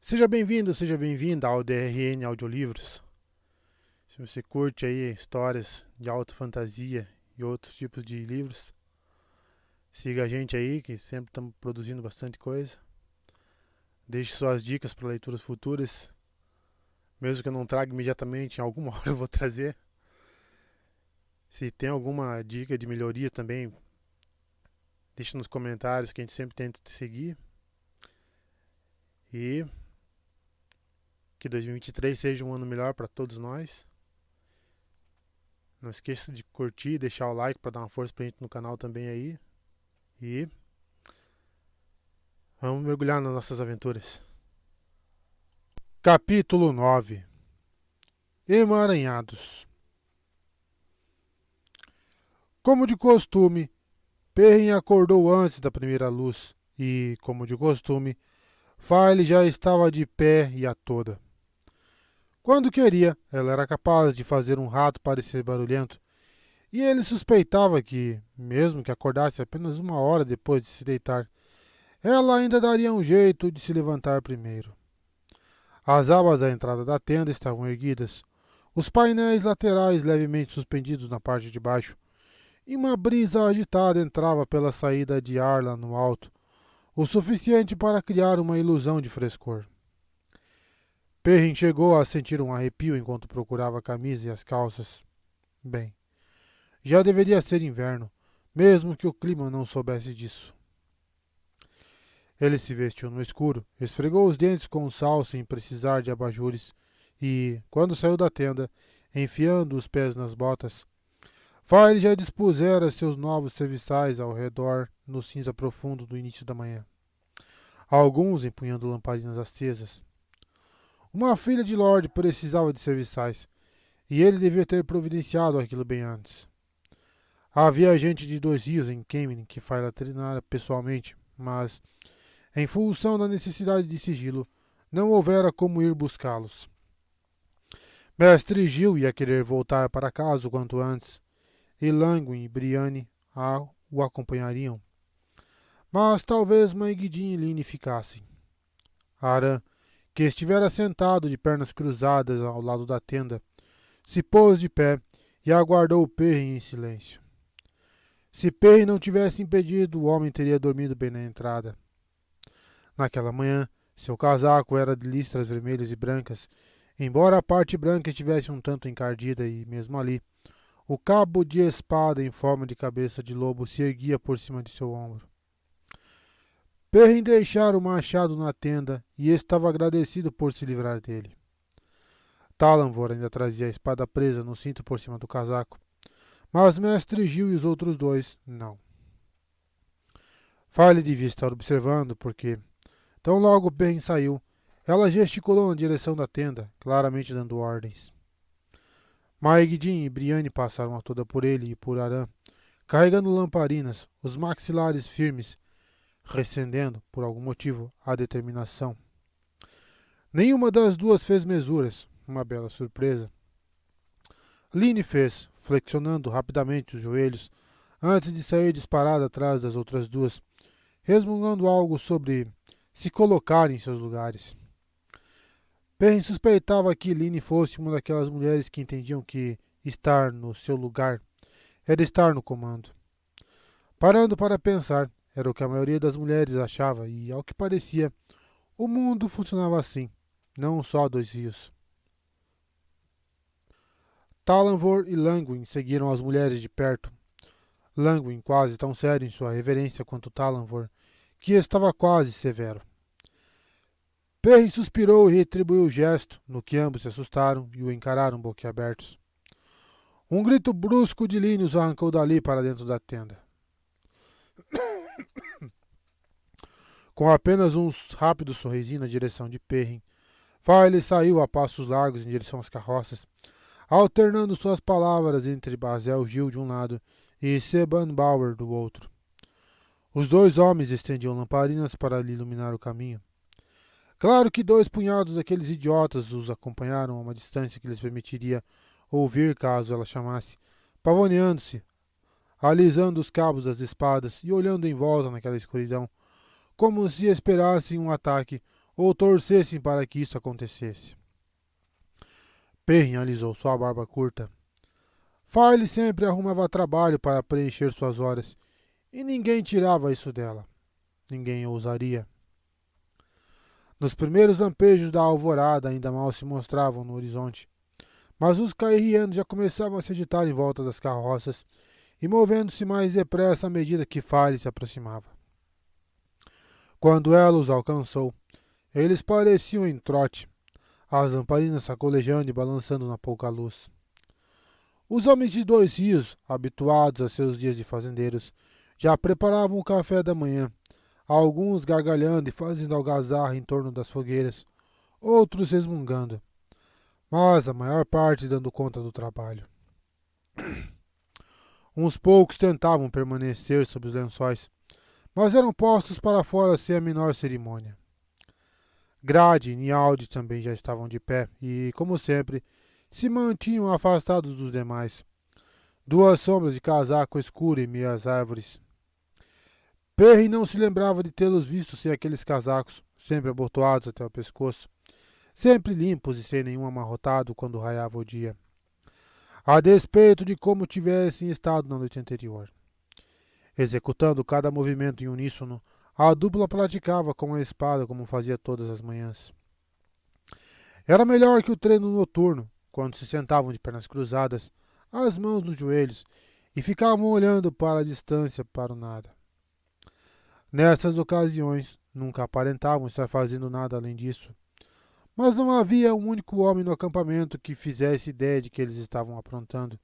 Seja bem-vindo, seja bem-vinda ao DRN Audiolivros. Se você curte aí histórias de alta fantasia e outros tipos de livros, siga a gente aí, que sempre estamos produzindo bastante coisa. Deixe suas dicas para leituras futuras, mesmo que eu não traga imediatamente, em alguma hora eu vou trazer. Se tem alguma dica de melhoria também, deixe nos comentários que a gente sempre tenta te seguir. E que 2023 seja um ano melhor para todos nós. Não esqueça de curtir e deixar o like para dar uma força pra gente no canal também aí. E vamos mergulhar nas nossas aventuras. Capítulo 9. Emaranhados. Como de costume, Perrin acordou antes da primeira luz e, como de costume, File já estava de pé e a toda. Quando queria, ela era capaz de fazer um rato parecer barulhento, e ele suspeitava que, mesmo que acordasse apenas uma hora depois de se deitar, ela ainda daria um jeito de se levantar primeiro. As abas da entrada da tenda estavam erguidas, os painéis laterais levemente suspendidos na parte de baixo, e uma brisa agitada entrava pela saída de ar lá no alto, o suficiente para criar uma ilusão de frescor. Perrin chegou a sentir um arrepio enquanto procurava a camisa e as calças. Bem, já deveria ser inverno, mesmo que o clima não soubesse disso. Ele se vestiu no escuro, esfregou os dentes com sal sem precisar de abajures e, quando saiu da tenda, enfiando os pés nas botas, File já dispusera seus novos serviçais ao redor no cinza profundo do início da manhã, alguns empunhando lamparinas acesas. Uma filha de Lorde precisava de serviçais, e ele devia ter providenciado aquilo bem antes. Havia gente de Dois Rios em Kemen que File treinara pessoalmente, mas, em função da necessidade de sigilo, não houvera como ir buscá-los. Mestre Gil ia querer voltar para casa o quanto antes, e Langwin e Brienne o acompanhariam. Mas talvez Maigidin e Line ficassem. Aran, que estivera sentado de pernas cruzadas ao lado da tenda, se pôs de pé e aguardou Perrin em silêncio. Se Perrin não tivesse impedido, o homem teria dormido bem na entrada. Naquela manhã, seu casaco era de listras vermelhas e brancas, embora a parte branca estivesse um tanto encardida e, mesmo ali, o cabo de espada em forma de cabeça de lobo se erguia por cima de seu ombro. Perrin deixara o machado na tenda e estava agradecido por se livrar dele. Talanvor ainda trazia a espada presa no cinto por cima do casaco, mas Mestre Gil e os outros dois não. File devia estar observando, porque, tão logo Perrin saiu, ela gesticulou na direção da tenda, claramente dando ordens. Maegidin e Brienne passaram a toda por ele e por Aran, carregando lamparinas, os maxilares firmes, recendendo, por algum motivo, a determinação. Nenhuma das duas fez mesuras, uma bela surpresa. Line fez, flexionando rapidamente os joelhos, antes de sair disparada atrás das outras duas, resmungando algo sobre se colocar em seus lugares. Perrin suspeitava que Line fosse uma daquelas mulheres que entendiam que estar no seu lugar era estar no comando. Parando para pensar, era o que a maioria das mulheres achava e, ao que parecia, o mundo funcionava assim, não só Dois Rios. Talanvor e Langwin seguiram as mulheres de perto. Langwin quase tão sério em sua reverência quanto Talanvor, que estava quase severo. Perrin suspirou e retribuiu o gesto, no que ambos se assustaram e o encararam boquiabertos. Um grito brusco de Line os arrancou dali para dentro da tenda. Com apenas um rápido sorrisinho na direção de Perrin, File saiu a passos largos em direção às carroças, alternando suas palavras entre Bazel Gil de um lado e Seban Bauer do outro. Os dois homens estendiam lamparinas para lhe iluminar o caminho. Claro que 2 punhados daqueles idiotas os acompanharam a uma distância que lhes permitiria ouvir caso ela chamasse, pavoneando-se, alisando os cabos das espadas e olhando em volta naquela escuridão, como se esperassem um ataque ou torcessem para que isso acontecesse. Perrin alisou sua barba curta. Farley sempre arrumava trabalho para preencher suas horas, e ninguém tirava isso dela. Ninguém ousaria. Nos primeiros lampejos da alvorada ainda mal se mostravam no horizonte, mas os cairrianos já começavam a se agitar em volta das carroças e movendo-se mais depressa à medida que Farley se aproximava. Quando ela os alcançou, eles pareciam em trote, as lamparinas sacolejando e balançando na pouca luz. Os homens de Dois Rios, habituados a seus dias de fazendeiros, já preparavam o café da manhã, alguns gargalhando e fazendo algazarra em torno das fogueiras, outros resmungando, mas a maior parte dando conta do trabalho. Uns poucos tentavam permanecer sob os lençóis, mas eram postos para fora sem a menor cerimônia. Grade e Nialdi também já estavam de pé e, como sempre, se mantinham afastados dos demais. Duas sombras de casaco escuro em meio às árvores. Perry não se lembrava de tê-los visto sem aqueles casacos, sempre abotoados até o pescoço, sempre limpos e sem nenhum amarrotado quando raiava o dia, a despeito de como tivessem estado na noite anterior. Executando cada movimento em uníssono, a dupla praticava com a espada como fazia todas as manhãs. Era melhor que o treino noturno, quando se sentavam de pernas cruzadas, as mãos nos joelhos, e ficavam olhando para a distância para o nada. Nessas ocasiões, nunca aparentavam estar fazendo nada além disso. Mas não havia um único homem no acampamento que fizesse ideia de que eles estavam aprontando,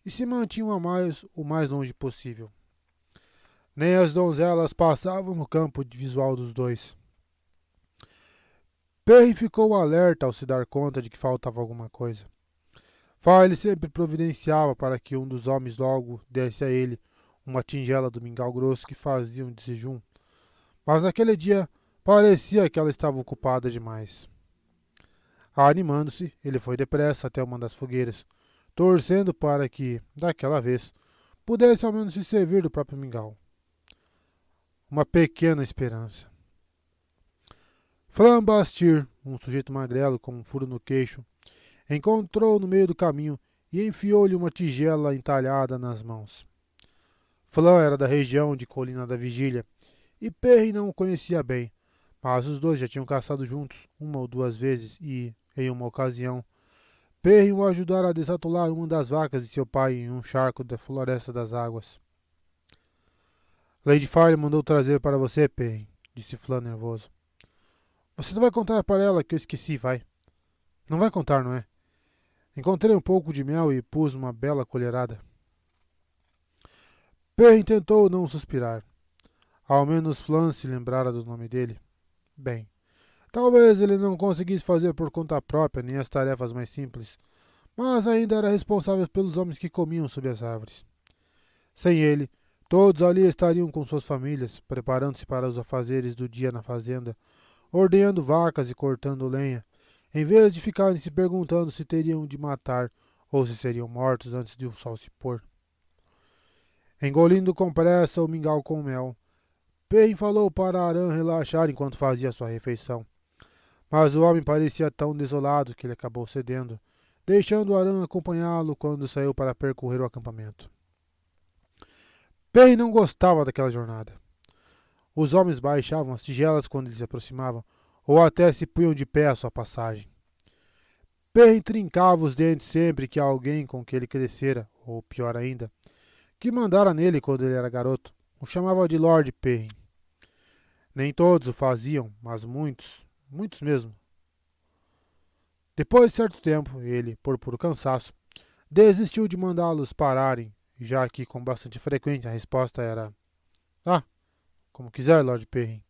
e se mantinham o mais longe possível. Nem as donzelas passavam no campo visual dos dois. Perry ficou alerta ao se dar conta de que faltava alguma coisa. Farley sempre providenciava para que um dos homens logo desse a ele uma tigela do mingau grosso que faziam de jejum, mas naquele dia parecia que ela estava ocupada demais. Animando-se, ele foi depressa até uma das fogueiras, torcendo para que, daquela vez, pudesse ao menos se servir do próprio mingau. Uma pequena esperança. Flambastir, um sujeito magrelo com um furo no queixo, encontrou no meio do caminho e enfiou-lhe uma tigela entalhada nas mãos. Flan era da região de Colina da Vigília e Perry não o conhecia bem, mas os dois já tinham caçado juntos uma ou duas vezes e, em uma ocasião, Perry o ajudara a desatolar uma das vacas de seu pai em um charco da Floresta das Águas. Lady Farley mandou trazer para você, Perry, disse Flan nervoso. Você não vai contar para ela que eu esqueci, vai? Não vai contar, não é? Encontrei um pouco de mel e pus uma bela colherada. Perry tentou não suspirar. Ao menos Flan se lembrara do nome dele. Bem, talvez ele não conseguisse fazer por conta própria nem as tarefas mais simples, mas ainda era responsável pelos homens que comiam sob as árvores. Sem ele, todos ali estariam com suas famílias, preparando-se para os afazeres do dia na fazenda, ordenhando vacas e cortando lenha, em vez de ficarem se perguntando se teriam de matar ou se seriam mortos antes de o sol se pôr. Engolindo com pressa o mingau com mel, Perrin falou para Aran relaxar enquanto fazia sua refeição. Mas o homem parecia tão desolado que ele acabou cedendo, deixando Aran acompanhá-lo quando saiu para percorrer o acampamento. Perrin não gostava daquela jornada. Os homens baixavam as tigelas quando eles se aproximavam, ou até se punham de pé à sua passagem. Perrin trincava os dentes sempre que alguém com que ele crescera, ou pior ainda, que mandara nele quando ele era garoto, o chamava de Lord Perrin. Nem todos o faziam, mas muitos, muitos mesmo. Depois de certo tempo, ele, por puro cansaço, desistiu de mandá-los pararem, já que com bastante frequência a resposta era "Ah, como quiser, Lord Perrin."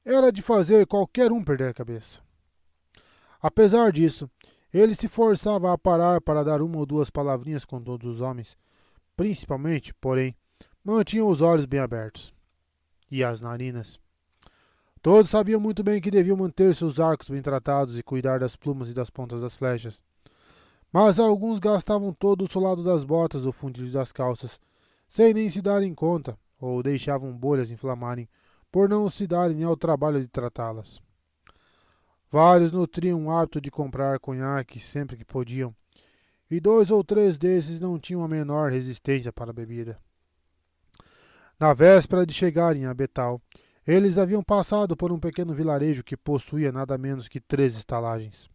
Era de fazer qualquer um perder a cabeça. Apesar disso, ele se forçava a parar para dar uma ou duas palavrinhas com todos os homens. Principalmente, porém, mantinha os olhos bem abertos. E as narinas. Todos sabiam muito bem que deviam manter seus arcos bem tratados e cuidar das plumas e das pontas das flechas. Mas alguns gastavam todo o solado das botas ou fundilho das calças, sem nem se darem conta, ou deixavam bolhas inflamarem, por não se darem ao trabalho de tratá-las. Vários nutriam o hábito de comprar conhaque sempre que podiam, e 2 ou 3 desses não tinham a menor resistência para a bebida. Na véspera de chegarem a Betal, eles haviam passado por um pequeno vilarejo que possuía nada menos que 3 estalagens.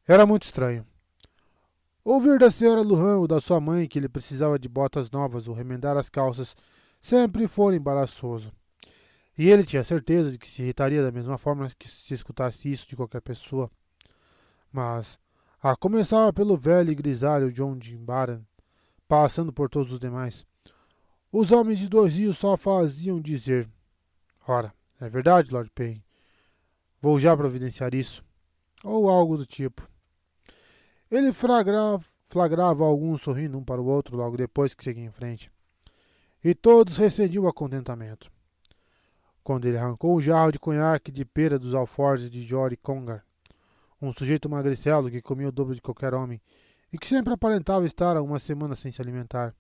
Era muito estranho. Ouvir da senhora Lujan ou da sua mãe que ele precisava de botas novas ou remendar as calças sempre fora embaraçoso. E ele tinha certeza de que se irritaria da mesma forma que se escutasse isso de qualquer pessoa. Mas, a começar pelo velho e grisalho John Jimbaran, passando por todos os demais, os homens de 2 rios só faziam dizer: ora, é verdade, Lord Payne, vou já providenciar isso. Ou algo do tipo. Ele flagrava alguns sorrindo um para o outro logo depois que seguia em frente. E todos recediam a contentamento. Quando ele arrancou um jarro de conhaque de pera dos alforjes de Jory Congar, um sujeito magricelo que comia o dobro de qualquer homem e que sempre aparentava estar há uma semana sem se alimentar.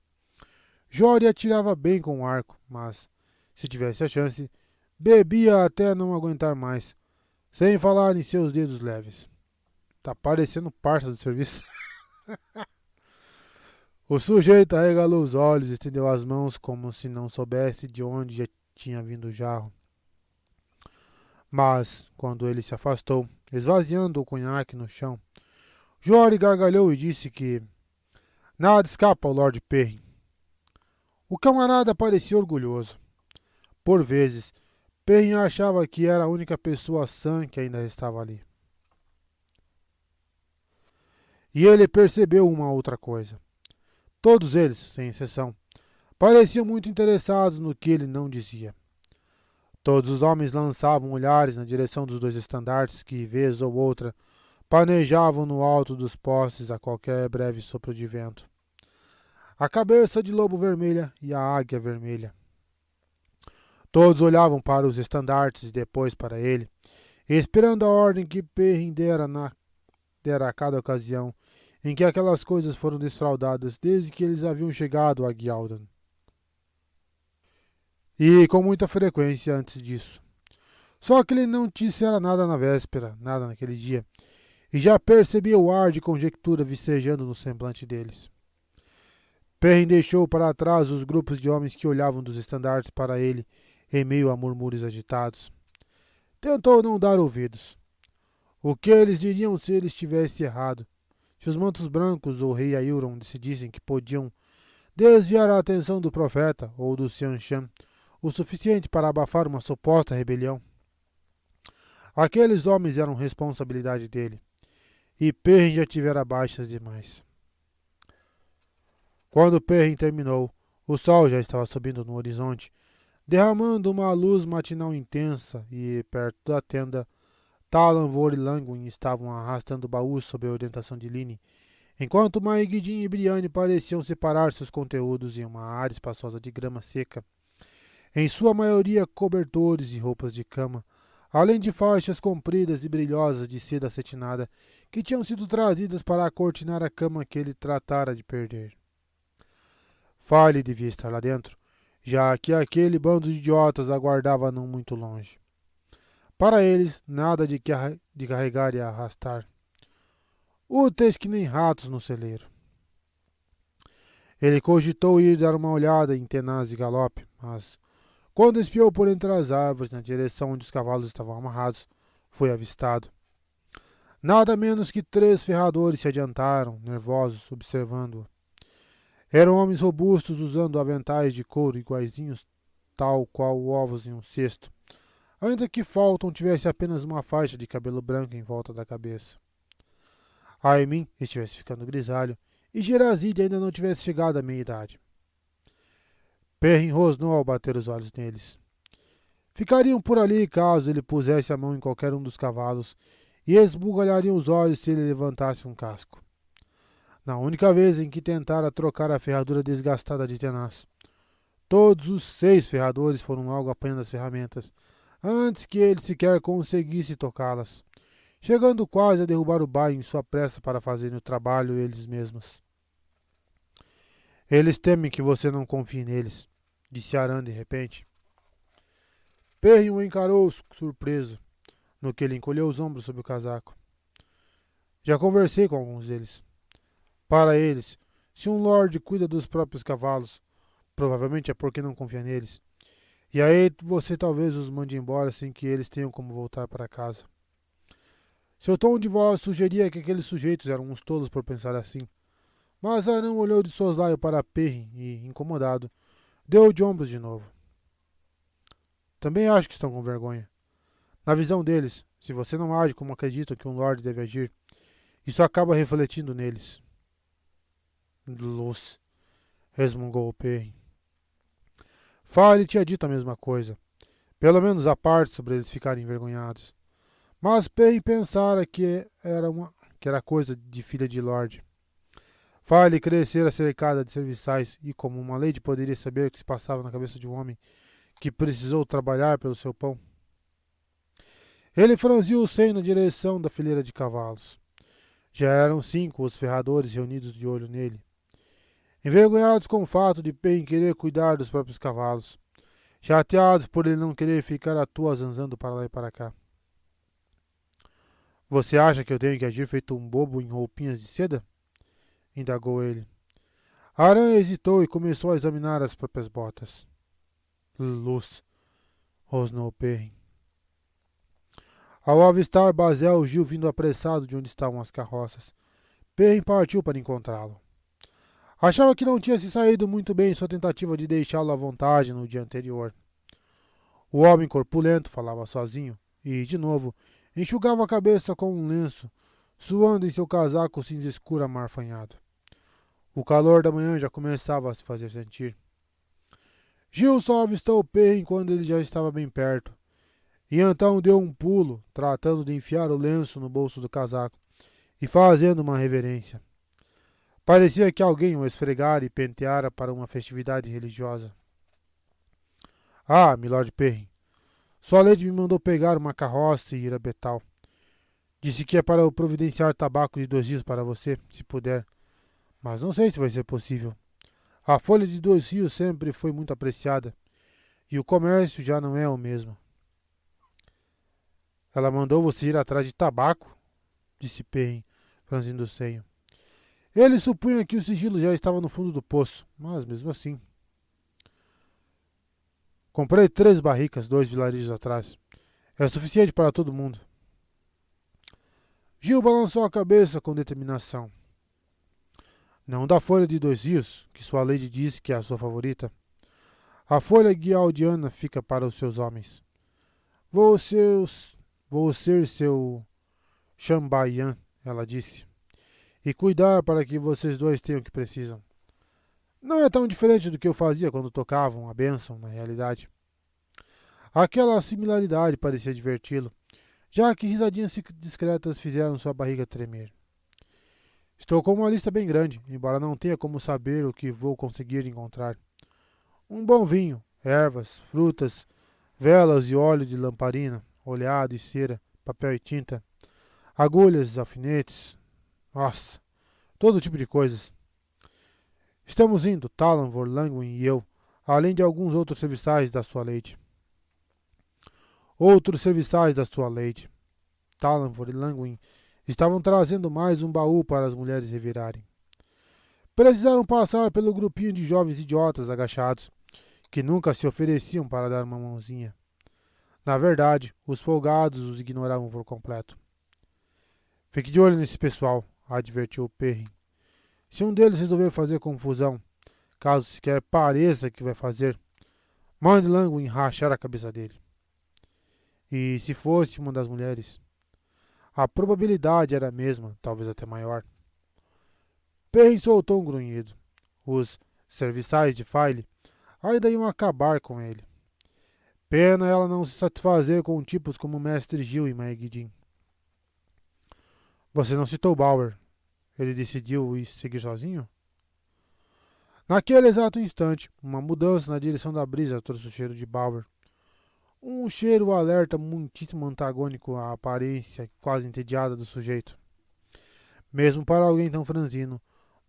Jory atirava bem com o arco, mas, se tivesse a chance, bebia até não aguentar mais, sem falar em seus dedos leves. Tá parecendo parça do serviço. O sujeito arregalou os olhos e estendeu as mãos como se não soubesse de onde já tinha vindo o jarro. Mas, quando ele se afastou, esvaziando o conhaque no chão, Jory gargalhou e disse que nada escapa ao Lord Perry. O camarada parecia orgulhoso. Por vezes, Perry achava que era a única pessoa sã que ainda estava ali. E ele percebeu uma outra coisa. Todos eles, sem exceção, pareciam muito interessados no que ele não dizia. Todos os homens lançavam olhares na direção dos 2 estandartes que, vez ou outra, panejavam no alto dos postes a qualquer breve sopro de vento. A cabeça de lobo vermelha e a águia vermelha. Todos olhavam para os estandartes e depois para ele, esperando a ordem que Perrin dera a cada ocasião em que aquelas coisas foram desfraldadas desde que eles haviam chegado a Guialdan. E com muita frequência antes disso. Só que ele não dissera nada na véspera, nada naquele dia, e já percebia o ar de conjectura vicejando no semblante deles. Perrin deixou para trás os grupos de homens que olhavam dos estandartes para ele em meio a murmúrios agitados. Tentou não dar ouvidos. O que eles diriam se ele estivesse errado? Se os mantos brancos ou rei Ailron decidissem que podiam desviar a atenção do profeta ou do Xianshan o suficiente para abafar uma suposta rebelião? Aqueles homens eram responsabilidade dele, e Perrin já tivera baixas demais. Quando Perrin terminou, o sol já estava subindo no horizonte, derramando uma luz matinal intensa, e perto da tenda, Talanvor e Langwin estavam arrastando baús sob a orientação de Line, enquanto Maegidin e Brienne pareciam separar seus conteúdos em uma área espaçosa de grama seca, em sua maioria cobertores e roupas de cama, além de faixas compridas e brilhosas de seda acetinada que tinham sido trazidas para acortinar a cama que ele tratara de perder. Farley devia estar lá dentro, já que aquele bando de idiotas aguardava não muito longe. Para eles, nada de carregar e arrastar. Úteis que nem ratos no celeiro. Ele cogitou ir dar uma olhada em tenaz e galope, mas, quando espiou por entre as árvores na direção onde os cavalos estavam amarrados, foi avistado. Nada menos que 3 ferradores se adiantaram, nervosos, observando-o. Eram homens robustos usando aventais de couro iguaizinhos, tal qual ovos em um cesto, ainda que Fulton tivesse apenas uma faixa de cabelo branco em volta da cabeça. Aimin estivesse ficando grisalho e Gerazide ainda não tivesse chegado à meia-idade. Perrin rosnou ao bater os olhos neles. Ficariam por ali caso ele pusesse a mão em qualquer um dos cavalos e esbugalhariam os olhos se ele levantasse um casco. Na única vez em que tentara trocar a ferradura desgastada de tenaz, todos os 6 ferradores foram logo apanhando as ferramentas, antes que ele sequer conseguisse tocá-las, chegando quase a derrubar o baio em sua pressa para fazerem o trabalho eles mesmos. Eles temem que você não confie neles, disse Aran de repente. Perrin o encarou surpreso. no que ele encolheu os ombros sob o casaco. Já conversei com alguns deles. Para eles, se um lord cuida dos próprios cavalos, provavelmente é porque não confia neles. E aí você talvez os mande embora sem que eles tenham como voltar para casa. Seu tom de voz sugeria que aqueles sujeitos eram uns tolos por pensar assim. Mas Arão olhou de soslaio para Perrin e, incomodado, deu de ombros de novo. Também acho que estão com vergonha. Na visão deles, se você não age como acreditam que um lord deve agir, isso acaba refletindo neles. Luz, resmungou Perrin. Fale tinha dito a mesma coisa, pelo menos a parte sobre eles ficarem envergonhados. Mas Perrin pensara que era coisa de filha de lord. Fale crescera cercada de serviçais e, como uma lady, poderia saber o que se passava na cabeça de um homem que precisou trabalhar pelo seu pão. Ele franziu o seio na direção da fileira de cavalos. Já eram 5 os ferradores reunidos de olho nele, envergonhados com o fato de Perrin querer cuidar dos próprios cavalos, chateados por ele não querer ficar à toa zanzando para lá e para cá. Você acha que eu tenho que agir feito um bobo em roupinhas de seda? Indagou ele. Aran hesitou e começou a examinar as próprias botas. Luz, rosnou Perrin. Ao avistar Basel, Gil vindo apressado de onde estavam as carroças, Perrin partiu para encontrá-lo. Achava que não tinha se saído muito bem em sua tentativa de deixá-lo à vontade no dia anterior. O homem corpulento falava sozinho e, de novo, enxugava a cabeça com um lenço, suando em seu casaco cinza escuro amarfanhado. O calor da manhã já começava a se fazer sentir. Gil só avistou Perrin quando ele já estava bem perto, e então deu um pulo, tratando de enfiar o lenço no bolso do casaco e fazendo uma reverência. Parecia que alguém o esfregara e penteara para uma festividade religiosa. Ah, milord Perrin, sua lady me mandou pegar uma carroça e ir a Betal. Disse que é para eu providenciar tabaco de 2 dias para você, se puder. Mas não sei se vai ser possível. A folha de 2 rios sempre foi muito apreciada, e o comércio já não é o mesmo. Ela mandou você ir atrás de tabaco? Disse Perrin, franzindo o senho. Ele supunha que o sigilo já estava no fundo do poço, mas mesmo assim. Comprei 3 barricas 2 vilarejos atrás. É suficiente para todo mundo. Gil balançou a cabeça com determinação. Não da folha de 2 rios, que sua lady disse que é a sua favorita. A folha guialdiana fica para os seus homens. Vou ser seu Chambaian, ela disse, e cuidar para que vocês dois tenham o que precisam. Não é tão diferente do que eu fazia quando tocavam a bênção, na realidade. Aquela similaridade parecia diverti-lo, já que risadinhas discretas fizeram sua barriga tremer. Estou com uma lista bem grande, embora não tenha como saber o que vou conseguir encontrar. Um bom vinho, ervas, frutas, velas e óleo de lamparina, oleado e cera, papel e tinta, agulhas, alfinetes, nossa, todo tipo de coisas. Estamos indo, Talonvor, Langwin e eu, além de alguns outros serviçais da sua lady. Outros serviçais da sua lady. Talonvor e Langwin estavam trazendo mais um baú para as mulheres revirarem. Precisaram passar pelo grupinho de jovens idiotas agachados, que nunca se ofereciam para dar uma mãozinha. Na verdade, os folgados os ignoravam por completo. Fique de olho nesse pessoal, advertiu Perrin. Se um deles resolver fazer confusão, caso sequer pareça que vai fazer, mande Langwin rachar a cabeça dele. E se fosse uma das mulheres? A probabilidade era a mesma, talvez até maior. Perrin soltou um grunhido. Os serviçais de File ainda iam acabar com ele. Pena ela não se satisfazer com tipos como o Mestre Gil e Maegidin. Você não citou Bauer. Ele decidiu ir seguir sozinho? Naquele exato instante, uma mudança na direção da brisa trouxe o cheiro de Bauer. Um cheiro alerta muitíssimo antagônico à aparência quase entediada do sujeito. Mesmo para alguém tão franzino,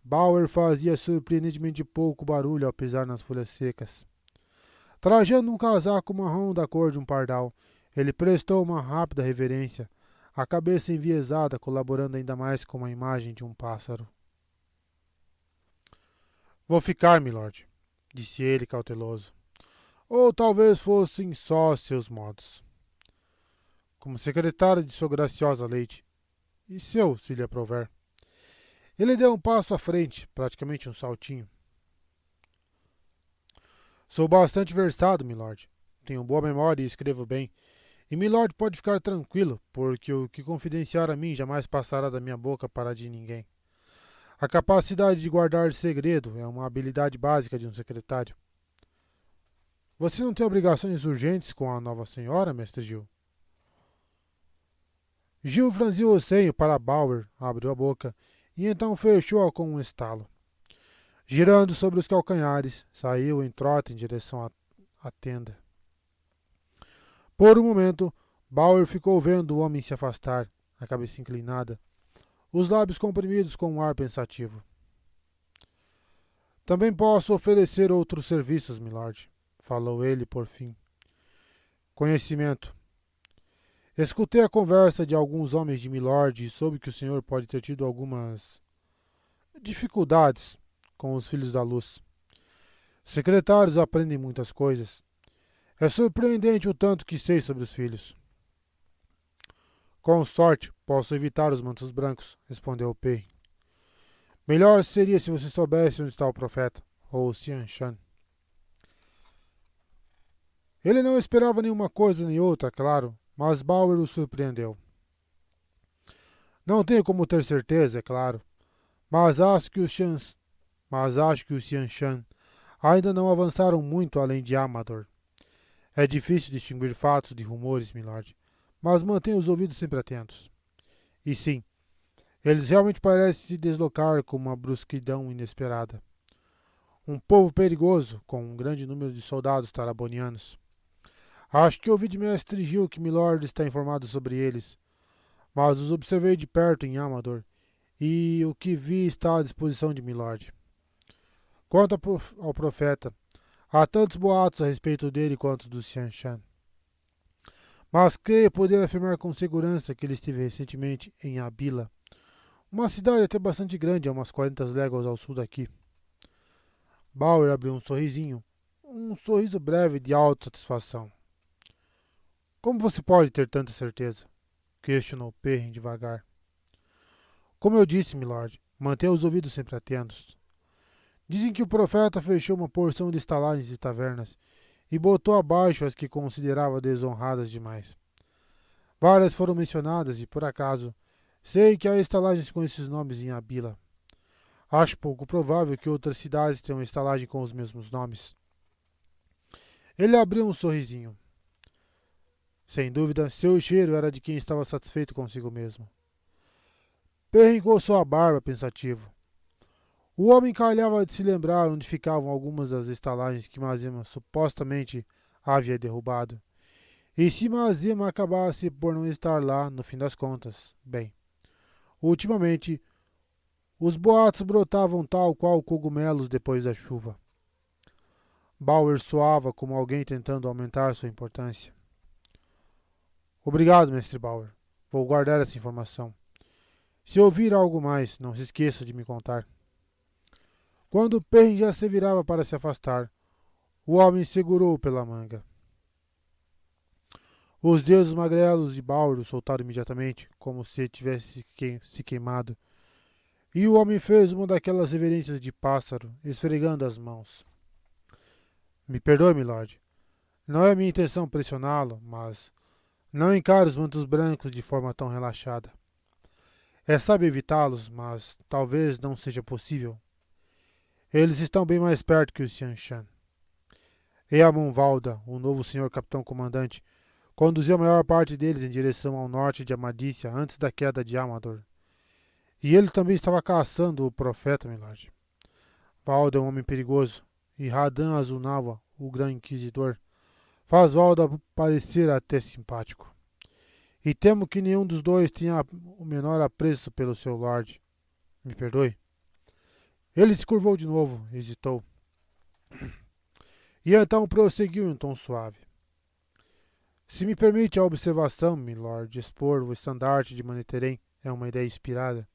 Bauer fazia surpreendentemente pouco barulho ao pisar nas folhas secas. Trajando um casaco marrom da cor de um pardal Ele prestou uma rápida reverência, a cabeça enviesada colaborando ainda mais com a imagem de um pássaro. Vou ficar, milord, disse ele cauteloso. Ou talvez fossem só seus modos. Como secretário de sua graciosa Lady. E seu, se lhe aprover. Ele deu um passo à frente, praticamente um saltinho. Sou bastante versado, milord. Tenho boa memória e escrevo bem. E milord pode ficar tranquilo, porque o que confidenciar a mim jamais passará da minha boca para de ninguém. A capacidade de guardar segredo é uma habilidade básica de um secretário. Você não tem obrigações urgentes com a nova senhora, mestre Gil? Gil franziu o senho para Bauer, abriu a boca e então fechou-a com um estalo. Girando sobre os calcanhares, saiu em trote em direção à tenda. Por um momento, Bauer ficou vendo o homem se afastar, a cabeça inclinada, os lábios comprimidos com um ar pensativo. Também posso oferecer outros serviços, milord, falou ele por fim. Conhecimento. Escutei a conversa de alguns homens de milord e soube que o senhor pode ter tido algumas dificuldades com os filhos da luz. Secretários aprendem muitas coisas. É surpreendente o tanto que sei sobre os filhos. Com sorte, posso evitar os mantos brancos, respondeu Pei. Melhor seria se você soubesse onde está o profeta, ou Xian Shan. Ele não esperava nenhuma coisa nem outra, claro, mas Bauer o surpreendeu. Não tenho como ter certeza, é claro, mas acho que os Xian Shan ainda não avançaram muito além de Amador. É difícil distinguir fatos de rumores, milord, mas mantenha os ouvidos sempre atentos. E sim, eles realmente parecem se deslocar com uma brusquidão inesperada. Um povo perigoso, com um grande número de soldados tarabonianos. Acho que ouvi de mestre Gil que milord está informado sobre eles, mas os observei de perto em Amador, e o que vi está à disposição de milord. Quanto ao profeta, há tantos boatos a respeito dele quanto do Xian Shan. Mas creio poder afirmar com segurança que ele esteve recentemente em Abila, uma cidade até bastante grande, a umas 40 léguas ao sul daqui. Bauer abriu um sorriso breve de autossatisfação. Como você pode ter tanta certeza? Questionou Perrin devagar. Como eu disse, milord, mantenha os ouvidos sempre atentos. Dizem que o profeta fechou uma porção de estalagens e tavernas e botou abaixo as que considerava desonradas demais. Várias foram mencionadas e, por acaso, sei que há estalagens com esses nomes em Abila. Acho pouco provável que outras cidades tenham estalagem com os mesmos nomes. Ele abriu um sorrisinho. Sem dúvida, seu cheiro era de quem estava satisfeito consigo mesmo. Perrin coçou a barba, pensativo. O homem calhava de se lembrar onde ficavam algumas das estalagens que Mazema supostamente havia derrubado. E se Mazema acabasse por não estar lá, no fim das contas, bem. Ultimamente, os boatos brotavam tal qual cogumelos depois da chuva. Bauer soava como alguém tentando aumentar sua importância. Obrigado, mestre Bauer. Vou guardar essa informação. Se ouvir algo mais, não se esqueça de me contar. Quando Perrin já se virava para se afastar, o homem segurou-o pela manga. Os dedos magrelos de Bauer o soltaram imediatamente, como se tivesse se queimado, e o homem fez uma daquelas reverências de pássaro, esfregando as mãos. Me perdoe, milord. Não é minha intenção pressioná-lo, mas não encare os mantos brancos de forma tão relaxada. É sábio evitá-los, mas talvez não seja possível. Eles estão bem mais perto que o Xian Shan. Eamon Valda, o novo senhor capitão-comandante, conduziu a maior parte deles em direção ao norte de Amadícia antes da queda de Amador. E ele também estava caçando o profeta, milord. Valda é um homem perigoso, e Radan Azunawa, o grande inquisidor, faz Valda parecer até simpático. E temo que nenhum dos dois tenha o menor apreço pelo seu lord. Me perdoe. Ele se curvou de novo, hesitou. E então prosseguiu em tom suave. Se me permite a observação, milord, expor o estandarte de Manetheren é uma ideia inspirada.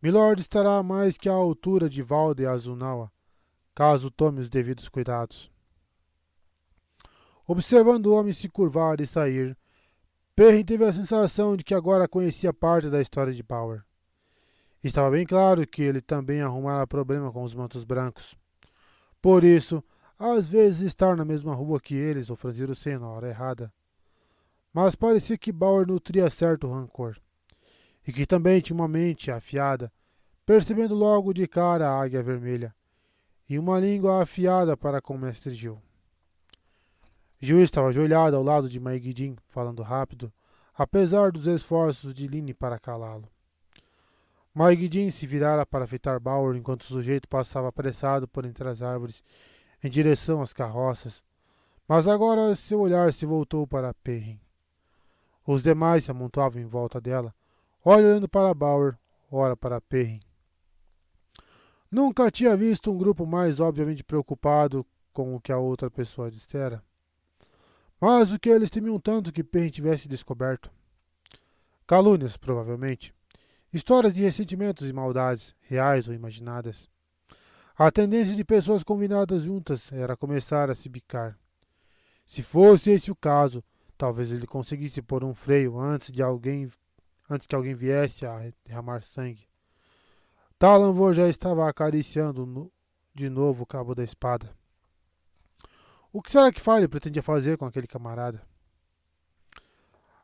Milord estará mais que à altura de Valde e Azunawa, caso tome os devidos cuidados. Observando o homem se curvar e sair, Perrin teve a sensação de que agora conhecia parte da história de Bauer. Estava bem claro que ele também arrumara problema com os mantos brancos. Por isso, às vezes estar na mesma rua que eles ou franzir o senho na hora errada. Mas parecia que Bauer nutria certo rancor, e que também tinha uma mente afiada, percebendo logo de cara a águia vermelha, e uma língua afiada para com o mestre Gil. Gil estava ajoelhado ao lado de Maegidin, falando rápido, apesar dos esforços de Line para calá-lo. Maegidin se virara para fitar Bauer enquanto o sujeito passava apressado por entre as árvores em direção às carroças, mas agora seu olhar se voltou para Perrin. Os demais se amontoavam em volta dela, ora olhando para Bauer, ora para Perrin. Nunca tinha visto um grupo mais obviamente preocupado com o que a outra pessoa dissera. Mas o que eles temiam tanto que Perrin tivesse descoberto? Calúnias, provavelmente. Histórias de ressentimentos e maldades, reais ou imaginadas. A tendência de pessoas combinadas juntas era começar a se bicar. Se fosse esse o caso, talvez ele conseguisse pôr um freio antes que alguém viesse a derramar sangue. Talanvor já estava acariciando de novo o cabo da espada. O que será que File pretendia fazer com aquele camarada?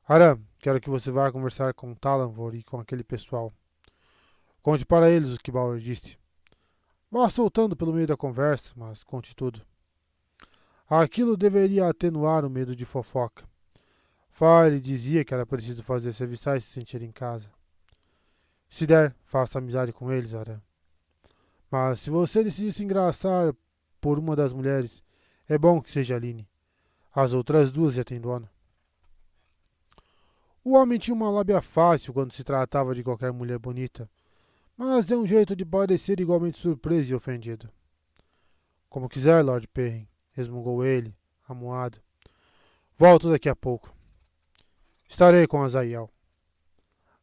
Aram, quero que você vá conversar com Talanvor e com aquele pessoal. Conte para eles o que Bauer disse. Vá soltando pelo meio da conversa, mas conte tudo. Aquilo deveria atenuar o medo de fofoca. File dizia que era preciso fazer serviçais se sentir em casa. Se der, faça amizade com eles, Aram. Mas se você decidir se engraçar por uma das mulheres, é bom que seja Aline. As outras duas já têm dono. O homem tinha uma lábia fácil quando se tratava de qualquer mulher bonita, mas deu um jeito de parecer igualmente surpreso e ofendido. Como quiser, Lord Perrin, resmungou ele, amuado. Volto daqui a pouco. Estarei com Azael.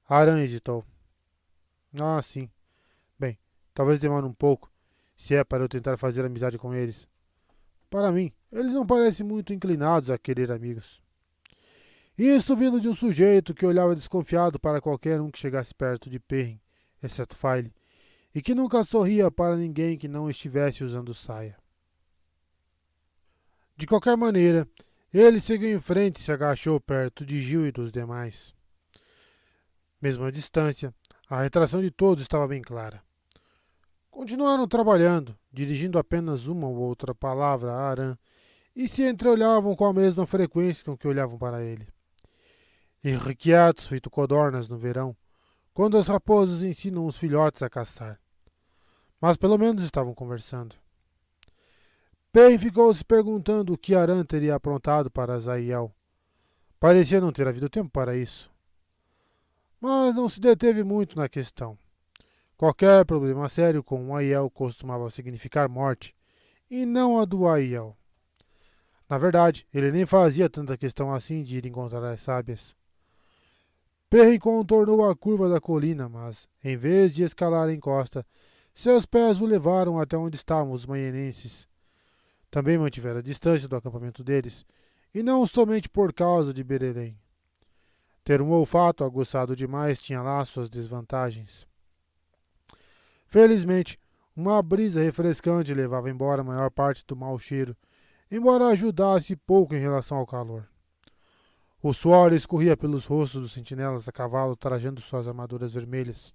Aran hesitou. Ah, sim. Bem, talvez demore um pouco, se é para eu tentar fazer amizade com eles. Para mim, eles não parecem muito inclinados a querer amigos. Isso vindo de um sujeito que olhava desconfiado para qualquer um que chegasse perto de Perrin, exceto File, e que nunca sorria para ninguém que não estivesse usando saia. De qualquer maneira, ele seguiu em frente e se agachou perto de Gil e dos demais. Mesmo à distância, a retração de todos estava bem clara. Continuaram trabalhando, dirigindo apenas uma ou outra palavra a Aran, e se entreolhavam com a mesma frequência com que olhavam para ele. Irrequietos, feito codornas no verão, quando as raposas ensinam os filhotes a caçar. Mas pelo menos estavam conversando. Perrin ficou se perguntando o que Aran teria aprontado para Azael. Parecia não ter havido tempo para isso. Mas não se deteve muito na questão. Qualquer problema sério com um Aiel costumava significar morte, e não a do Aiel. Na verdade, ele nem fazia tanta questão assim de ir encontrar as sábias. Perrin contornou a curva da colina, mas, em vez de escalar a encosta, seus pés o levaram até onde estavam os manhenenses. Também mantivera a distância do acampamento deles, e não somente por causa de Bererém. Ter um olfato aguçado demais tinha lá suas desvantagens. Felizmente, uma brisa refrescante levava embora a maior parte do mau cheiro, embora ajudasse pouco em relação ao calor. O suor escorria pelos rostos dos sentinelas a cavalo trajando suas armaduras vermelhas.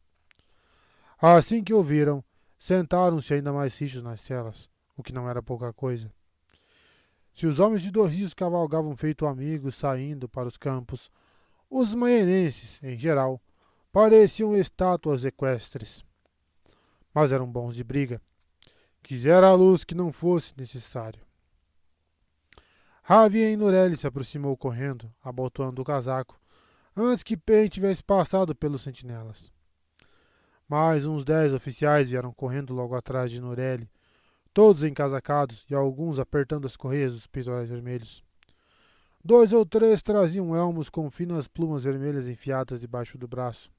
Assim que o viram, sentaram-se ainda mais rijos nas celas, o que não era pouca coisa. Se os homens de Dorrios cavalgavam feito amigos saindo para os campos, os manhenenses, em geral, pareciam estátuas equestres. Mas eram bons de briga. Quisera a luz que não fosse necessário. Ravien Nureli se aproximou correndo, abotoando o casaco, antes que Perrin tivesse passado pelos sentinelas. Mais uns 10 oficiais vieram correndo logo atrás de Nureli, todos encasacados e alguns apertando as correias dos peitorais vermelhos. 2 ou 3 traziam elmos com finas plumas vermelhas enfiadas debaixo do braço.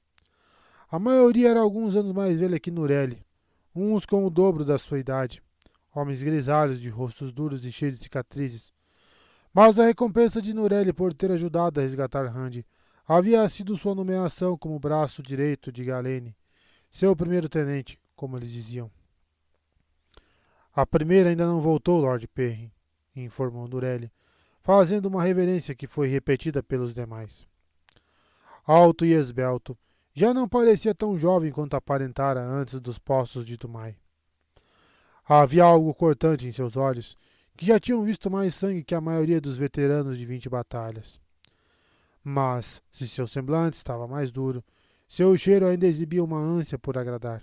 A maioria era alguns anos mais velha que Nureli, uns com o dobro da sua idade, homens grisalhos de rostos duros e cheios de cicatrizes. Mas a recompensa de Nureli por ter ajudado a resgatar Randy havia sido sua nomeação como braço direito de Galene, seu primeiro-tenente, como eles diziam. A primeira ainda não voltou, Lord Perrin, informou Nureli, fazendo uma reverência que foi repetida pelos demais. Alto e esbelto, já não parecia tão jovem quanto aparentara antes dos postos de Dumai. Havia algo cortante em seus olhos, que já tinham visto mais sangue que a maioria dos veteranos de 20 batalhas. Mas, se seu semblante estava mais duro, seu cheiro ainda exibia uma ânsia por agradar.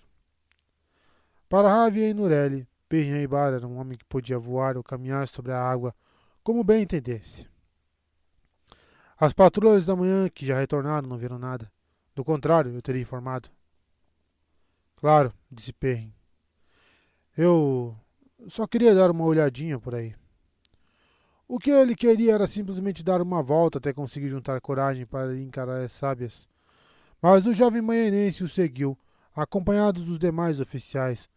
Para Javier e Nureli, Perrin Eibar era um homem que podia voar ou caminhar sobre a água como bem entendesse. As patrulhas da manhã que já retornaram não viram nada. Do contrário, eu teria informado. Claro, disse Perrin. Eu só queria dar uma olhadinha por aí. O que ele queria era simplesmente dar uma volta até conseguir juntar coragem para encarar as sábias. Mas o jovem manhenense o seguiu, acompanhado dos demais oficiais,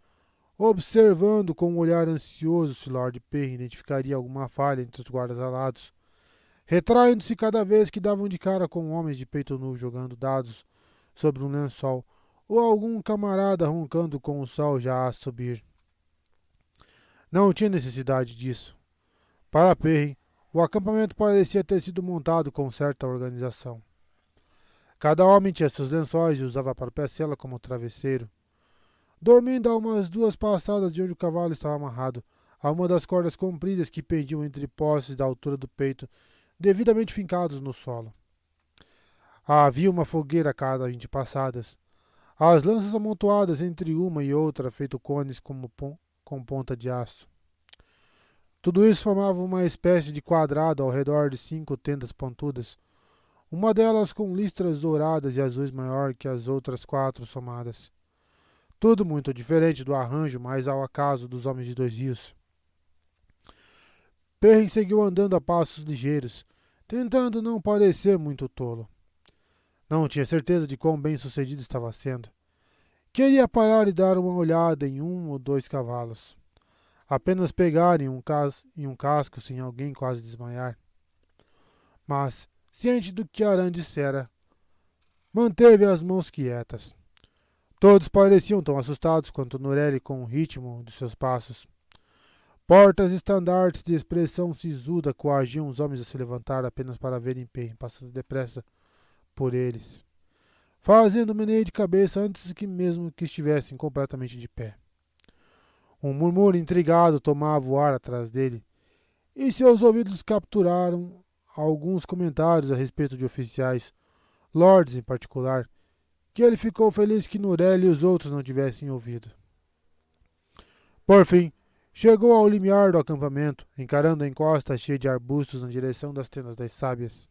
observando com um olhar ansioso se Lord Perrin identificaria alguma falha entre os guardas alados, retraindo-se cada vez que davam de cara com homens de peito nu jogando dados sobre um lençol, ou algum camarada roncando com o sol já a subir. Não tinha necessidade disso. Para Perrin, o acampamento parecia ter sido montado com certa organização. Cada homem tinha seus lençóis e usava a própria cela como travesseiro, dormindo a umas 2 passadas de onde o cavalo estava amarrado, a uma das cordas compridas que pendiam entre postes da altura do peito, devidamente fincados no solo. Havia uma fogueira a cada 20 passadas, as lanças amontoadas entre uma e outra, feito cones com ponta de aço. Tudo isso formava uma espécie de quadrado ao redor de 5 tendas pontudas, uma delas com listras douradas e azuis maior que as outras 4 somadas. Tudo muito diferente do arranjo mais ao acaso dos Homens de Dois Rios. Perrin seguiu andando a passos ligeiros, tentando não parecer muito tolo. Não tinha certeza de quão bem sucedido estava sendo. Queria parar e dar uma olhada em 1 ou 2 cavalos. Apenas pegar em um casco sem alguém quase desmaiar. Mas, ciente do que Aran dissera, manteve as mãos quietas. Todos pareciam tão assustados quanto Nureli com o ritmo de seus passos. Portas estandartes de expressão sisuda coagiam os homens a se levantar apenas para verem Perrin passando depressa por eles, fazendo meneio de cabeça antes que mesmo que estivessem completamente de pé. Um murmúrio intrigado tomava o ar atrás dele, e seus ouvidos capturaram alguns comentários a respeito de oficiais, lords em particular, que ele ficou feliz que Nureli e os outros não tivessem ouvido. Por fim, chegou ao limiar do acampamento, encarando a encosta cheia de arbustos na direção das tendas das sábias.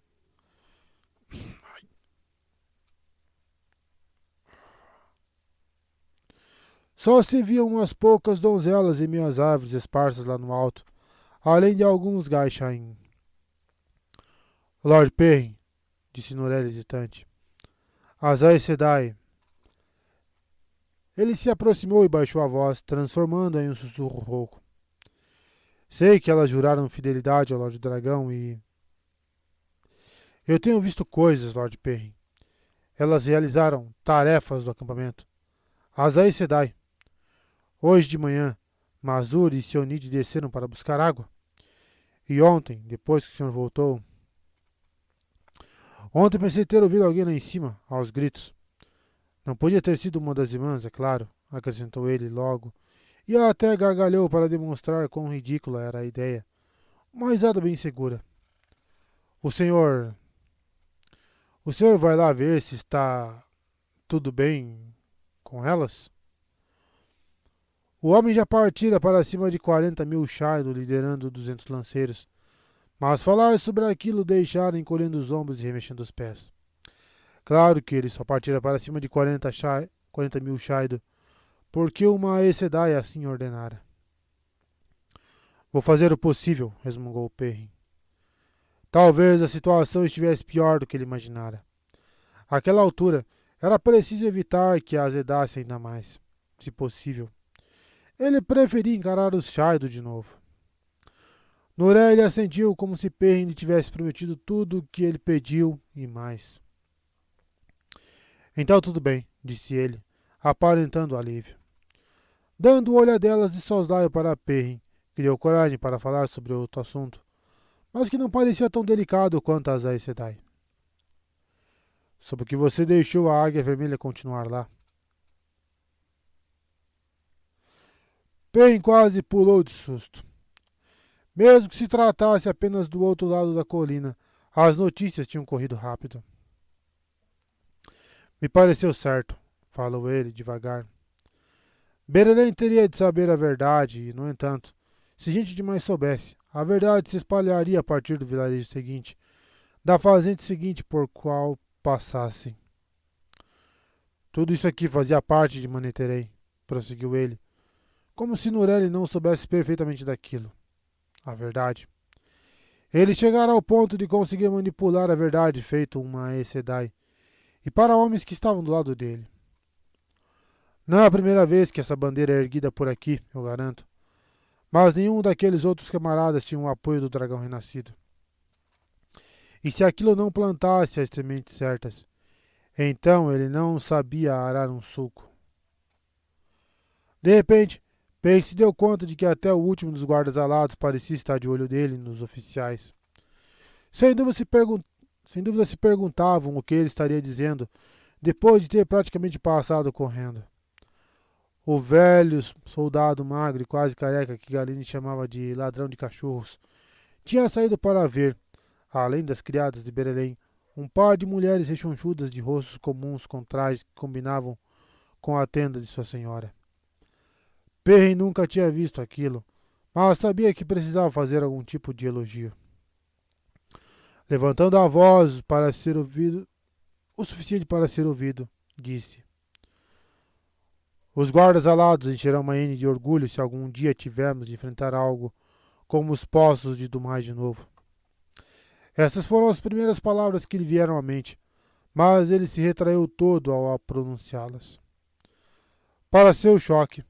Só se viam umas poucas donzelas e minhas árvores esparsas lá no alto, além de alguns Gaishain. Lord Perrin, disse Nureli hesitante. Azai Sedai. Ele se aproximou e baixou a voz, transformando-a em um sussurro rouco. Sei que elas juraram fidelidade ao Lorde Dragão e... Eu tenho visto coisas, Lord Perrin. Elas realizaram tarefas do acampamento. Azai Sedai. Hoje de manhã, Mazur e Sionid desceram para buscar água. E ontem, depois que o senhor voltou... Ontem pensei ter ouvido alguém lá em cima, aos gritos. Não podia ter sido uma das irmãs, é claro, acrescentou ele logo, e até gargalhou para demonstrar quão ridícula era a ideia. Uma risada bem segura. O senhor vai lá ver se está tudo bem com elas? O homem já partira para cima de 40.000 Shaido, liderando 200 lanceiros. Mas falar sobre aquilo deixara encolhendo os ombros e remexendo os pés. Claro que ele só partira para cima de 40.000 Shaido, porque uma Aes Sedai assim ordenara. Vou fazer o possível, resmungou Perrin. Talvez a situação estivesse pior do que ele imaginara. Àquela altura, era preciso evitar que a azedasse ainda mais, se possível. Ele preferia encarar os Shaido de novo. Norelia sentiu como se Perrin lhe tivesse prometido tudo o que ele pediu e mais. Então tudo bem, disse ele, aparentando alívio. Dando olhadelas de soslaio para Perrin, criou coragem para falar sobre outro assunto, mas que não parecia tão delicado quanto as Aes Sedai. Sobre o que você deixou a Águia Vermelha continuar lá. Perrin quase pulou de susto. Mesmo que se tratasse apenas do outro lado da colina, as notícias tinham corrido rápido. Me pareceu certo, falou ele devagar. Berelen teria de saber a verdade e, no entanto, se gente demais soubesse, a verdade se espalharia a partir do vilarejo seguinte, da fazenda seguinte por qual passassem. Tudo isso aqui fazia parte de Manetheren, prosseguiu ele, como se Nureli não soubesse perfeitamente daquilo. A verdade. Ele chegara ao ponto de conseguir manipular a verdade feito uma Aes Sedai, e para homens que estavam do lado dele. Não é a primeira vez que essa bandeira é erguida por aqui, eu garanto. Mas nenhum daqueles outros camaradas tinha o apoio do dragão renascido. E se aquilo não plantasse as sementes certas, então ele não sabia arar um sulco. De repente, Perrin se deu conta de que até o último dos guardas alados parecia estar de olho dele nos oficiais. Sem dúvida se perguntavam o que ele estaria dizendo depois de ter praticamente passado correndo. O velho soldado magro e quase careca que Galine chamava de ladrão de cachorros tinha saído para ver, além das criadas de Berelen, um par de mulheres rechonchudas de rostos comuns com trajes que combinavam com a tenda de sua senhora. Perrin nunca tinha visto aquilo, mas sabia que precisava fazer algum tipo de elogio. Levantando a voz para ser ouvido, o suficiente para ser ouvido, disse: Os guardas alados encherão uma N de orgulho se algum dia tivermos de enfrentar algo como os poços de Dumai de novo. Essas foram as primeiras palavras que lhe vieram à mente, mas ele se retraiu todo ao pronunciá-las. Para seu choque,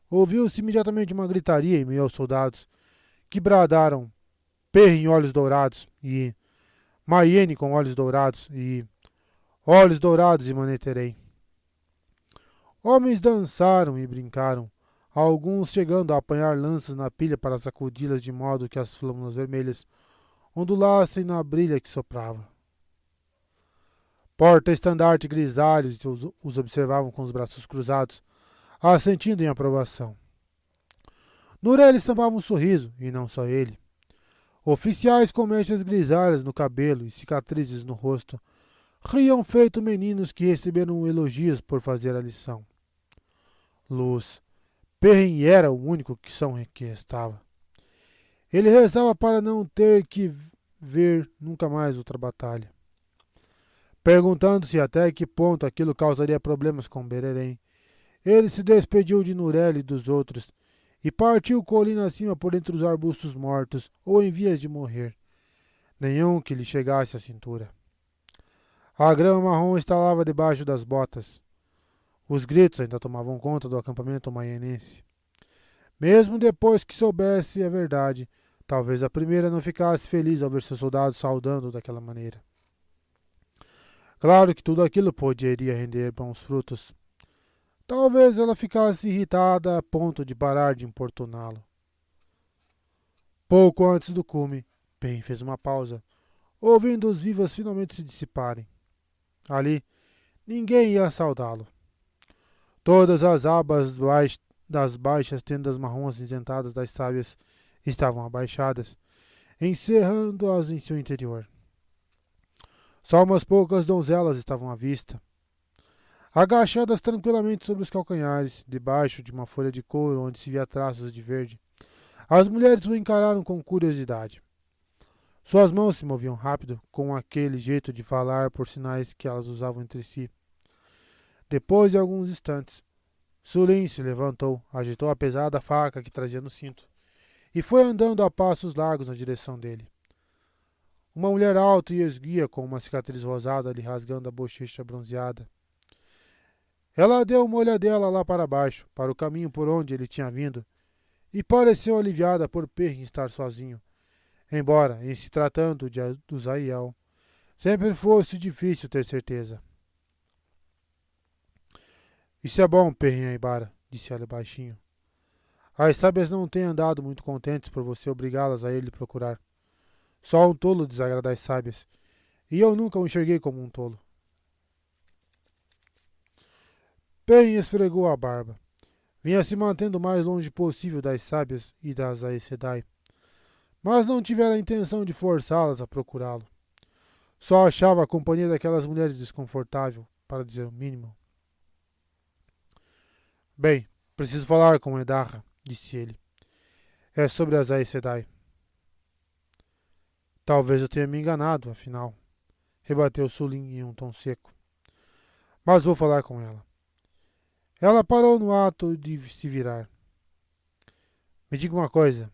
ouviu-se imediatamente uma gritaria em meio aos soldados, que bradaram Perrin olhos dourados e Mayene com olhos dourados e olhos dourados e Manetheren. Homens dançaram e brincaram, alguns chegando a apanhar lanças na pilha para sacudi-las de modo que as flâmulas vermelhas ondulassem na brilha que soprava. Porta-estandarte grisalhos os observavam com os braços cruzados, assentindo em aprovação. Nureli estampava um sorriso, e não só ele. Oficiais com mechas grisalhas no cabelo e cicatrizes no rosto riam feito meninos que receberam elogios por fazer a lição. Luz. Perrin era o único que restava. Ele rezava para não ter que ver nunca mais outra batalha. Perguntando-se até que ponto aquilo causaria problemas com Berelen, ele se despediu de Nureli e dos outros e partiu colina acima por entre os arbustos mortos ou em vias de morrer, nenhum que lhe chegasse à cintura. A grama marrom estalava debaixo das botas. Os gritos ainda tomavam conta do acampamento maienense. Mesmo depois que soubesse a verdade, talvez a primeira não ficasse feliz ao ver seus soldados saudando daquela maneira. Claro que tudo aquilo poderia render bons frutos. Talvez ela ficasse irritada a ponto de parar de importuná-lo. Pouco antes do cume, Perrin fez uma pausa, ouvindo os vivas finalmente se dissiparem. Ali, ninguém ia saudá-lo. Todas as abas das baixas tendas marrons acinzentadas das sábias estavam abaixadas, encerrando-as em seu interior. Só umas poucas donzelas estavam à vista, agachadas tranquilamente sobre os calcanhares, debaixo de uma folha de couro onde se via traços de verde. As mulheres o encararam com curiosidade. Suas mãos se moviam rápido, com aquele jeito de falar por sinais que elas usavam entre si. Depois de alguns instantes, Sulin se levantou, agitou a pesada faca que trazia no cinto e foi andando a passos largos na direção dele. Uma mulher alta e esguia, com uma cicatriz rosada lhe rasgando a bochecha bronzeada. Ela deu uma olhadela lá para baixo, para o caminho por onde ele tinha vindo, e pareceu aliviada por Perrin estar sozinho, embora, em se tratando de Uzziel, sempre fosse difícil ter certeza. Isso é bom, Perrin Aibara, disse ela baixinho. As sábias não têm andado muito contentes por você obrigá-las a ir lhe procurar. Só um tolo desagrada as sábias, e eu nunca o enxerguei como um tolo. Perrin esfregou a barba. Vinha se mantendo o mais longe possível das sábias e das Aes Sedai, mas não tivera a intenção de forçá-las a procurá-lo. Só achava a companhia daquelas mulheres desconfortável, para dizer o mínimo. Bem, preciso falar com Edarra, disse ele. É sobre as Aes Sedai. Talvez eu tenha me enganado, afinal, rebateu Sulin em um tom seco. Mas vou falar com ela. Ela parou no ato de se virar. Me diga uma coisa.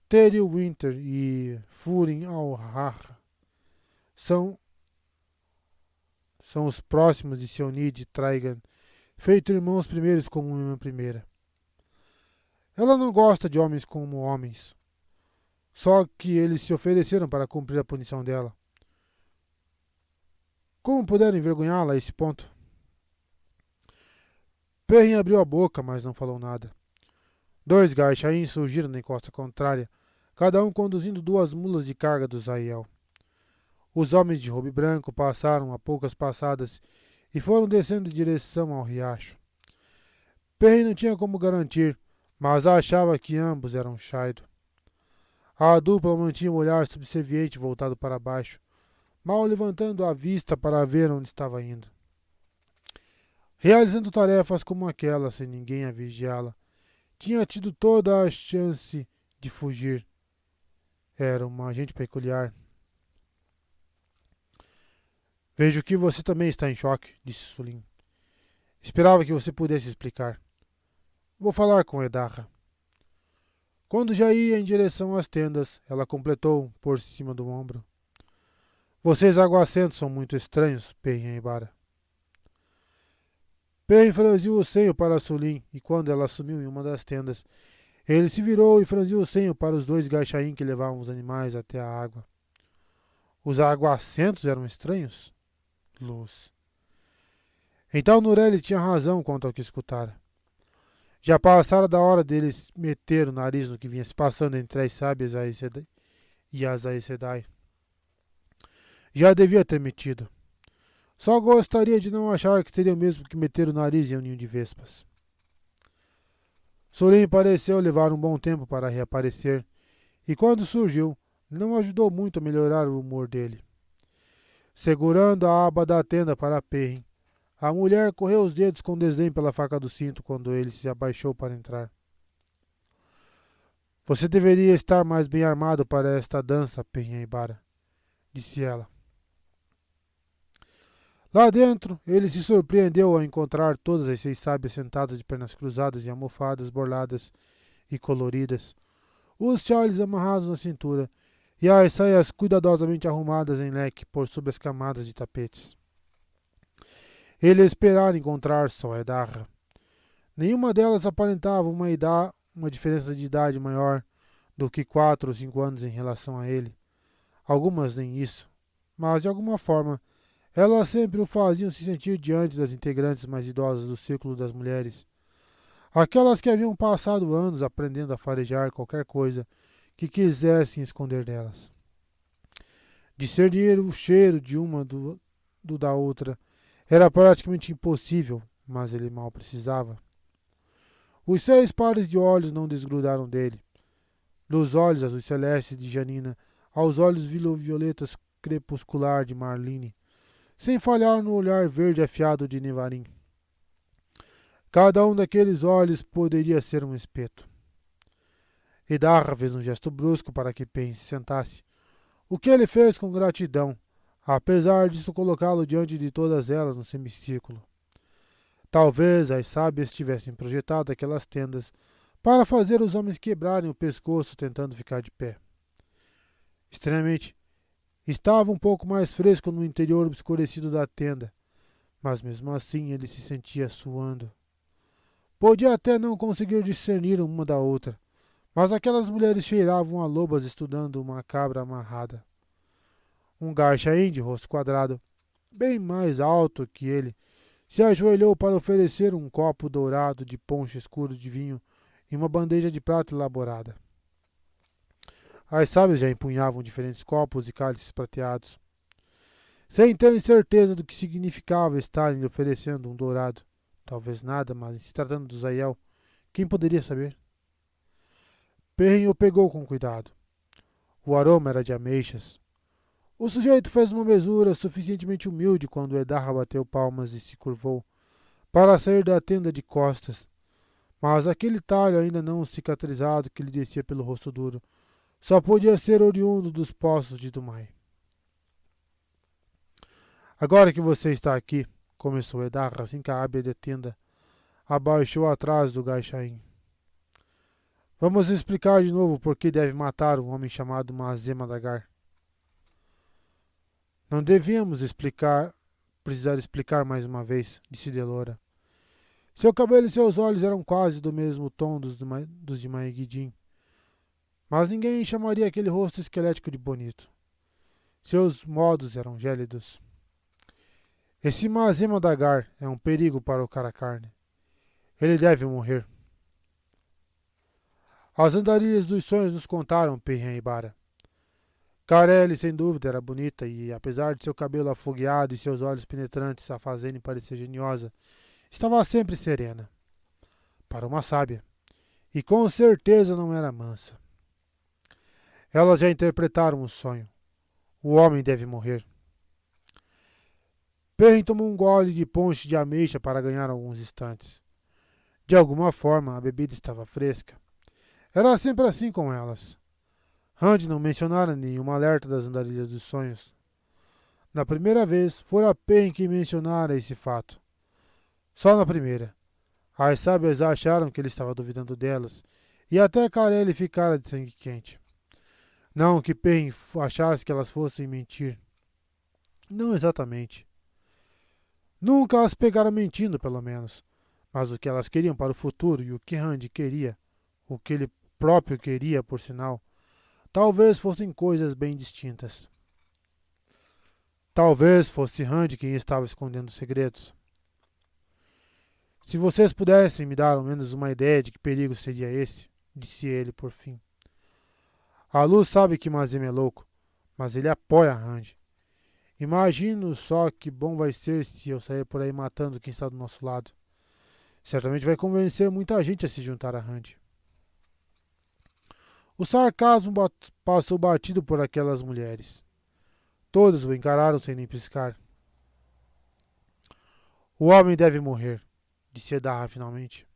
Terry Winter e Furin Al-Har são os próximos de Seonid e Traigan, feito irmãos primeiros como irmã primeira. Ela não gosta de homens como homens. Só que eles se ofereceram para cumprir a punição dela. Como puderam envergonhá-la a esse ponto? Perrin abriu a boca, mas não falou nada. 2 Garchains surgiram na encosta contrária, cada um conduzindo 2 mulas de carga do Zaiel. Os homens de robe branco passaram a poucas passadas e foram descendo em direção ao riacho. Perrin não tinha como garantir, mas achava que ambos eram Shaido. A dupla mantinha o olhar subserviente voltado para baixo, mal levantando a vista para ver onde estava indo. Realizando tarefas como aquela, sem ninguém a vigiá-la, tinha tido toda a chance de fugir. Era uma gente peculiar. Vejo que você também está em choque, disse Sulin. Esperava que você pudesse explicar. Vou falar com Edarra. Quando já ia em direção às tendas, ela completou por cima do ombro. Vocês aguacentos são muito estranhos, Perrin Aibara. Perrin franziu o senho para Sulin, e quando ela sumiu em uma das tendas, ele se virou e franziu o senho para os 2 Garchaim que levavam os animais até a água. Os aguacentos eram estranhos? Luz. Então Nureli tinha razão quanto ao que escutara. Já passara da hora deles meter o nariz no que vinha se passando entre as sábias e as Aes Sedai. Já devia ter metido. Só gostaria de não achar que seria o mesmo que meter o nariz em um ninho de vespas. Sulin pareceu levar um bom tempo para reaparecer, e quando surgiu, não ajudou muito a melhorar o humor dele. Segurando a aba da tenda para Perrin, a mulher correu os dedos com desdém pela faca do cinto quando ele se abaixou para entrar. Você deveria estar mais bem armado para esta dança, Perrin Aibara, disse ela. Lá dentro, ele se surpreendeu ao encontrar todas as 6 sábias sentadas de pernas cruzadas em almofadas borladas e coloridas, os chales amarrados na cintura e as saias cuidadosamente arrumadas em leque por sobre as camadas de tapetes. Ele esperara encontrar só Edarra. Nenhuma delas aparentava uma diferença de idade maior do que 4 ou 5 anos em relação a ele. Algumas nem isso, mas de alguma forma elas sempre o faziam se sentir diante das integrantes mais idosas do círculo das mulheres, aquelas que haviam passado anos aprendendo a farejar qualquer coisa que quisessem esconder delas. Discernir o cheiro de uma do da outra era praticamente impossível, mas ele mal precisava. Os 6 pares de olhos não desgrudaram dele, dos olhos azuis celestes de Janina aos olhos violetas crepuscular de Marlene, sem falhar no olhar verde afiado de Nevarim. Cada um daqueles olhos poderia ser um espeto. Edarra fez um gesto brusco para que Perrin se sentasse, o que ele fez com gratidão, apesar disso colocá-lo diante de todas elas no semicírculo. Talvez as sábias tivessem projetado aquelas tendas para fazer os homens quebrarem o pescoço tentando ficar de pé. Estranhamente, estava um pouco mais fresco no interior obscurecido da tenda, mas mesmo assim ele se sentia suando. Podia até não conseguir discernir uma da outra, mas aquelas mulheres cheiravam a lobas estudando uma cabra amarrada. Um garchaim de rosto quadrado, bem mais alto que ele, se ajoelhou para oferecer um copo dourado de ponche escuro de vinho e uma bandeja de prata elaborada. As sábias já empunhavam diferentes copos e cálices prateados, sem terem certeza do que significava estarem lhe oferecendo um dourado. Talvez nada, mas se tratando do Zaiel, quem poderia saber? Perrin o pegou com cuidado. O aroma era de ameixas. O sujeito fez uma mesura suficientemente humilde quando Edarra bateu palmas e se curvou para sair da tenda de costas, mas aquele talho ainda não cicatrizado que lhe descia pelo rosto duro só podia ser oriundo dos poços de Dumai. Agora que você está aqui, começou Edarra assim que a ábia da tenda abaixou atrás do Gaixaim. Vamos explicar de novo por que deve matar um homem chamado Mazema Dagar. Não devíamos precisar explicar mais uma vez, disse Delora. Seu cabelo e seus olhos eram quase do mesmo tom dos de Maegidin, mas ninguém chamaria aquele rosto esquelético de bonito. Seus modos eram gélidos. Esse Mazema Dagar é um perigo para o Caracarne. Ele deve morrer. As andarilhas dos sonhos nos contaram, Perrin Ibara. Carelli, sem dúvida, era bonita e, apesar de seu cabelo afogueado e seus olhos penetrantes a fazerem parecer geniosa, estava sempre serena. Para uma sábia. E com certeza não era mansa. Elas já interpretaram o sonho. O homem deve morrer. Perrin tomou um gole de ponche de ameixa para ganhar alguns instantes. De alguma forma, a bebida estava fresca. Era sempre assim com elas. Rand não mencionara nenhuma alerta das andarilhas dos sonhos. Na primeira vez, fora Perrin que mencionara esse fato. Só na primeira. As sábias acharam que ele estava duvidando delas, e até Carelli ficara de sangue quente. Não que Perrin achasse que elas fossem mentir. Não exatamente. Nunca as pegaram mentindo, pelo menos. Mas o que elas queriam para o futuro e o que Rand queria, o que ele próprio queria, por sinal, talvez fossem coisas bem distintas. Talvez fosse Rand quem estava escondendo segredos. Se vocês pudessem me dar ao menos uma ideia de que perigo seria esse, disse ele por fim. A luz sabe que Mazem é louco, mas ele apoia Rand. Imagino só que bom vai ser se eu sair por aí matando quem está do nosso lado. Certamente vai convencer muita gente a se juntar a Rand. O sarcasmo passou batido por aquelas mulheres. Todas o encararam sem nem piscar. O homem deve morrer, disse Edarra finalmente.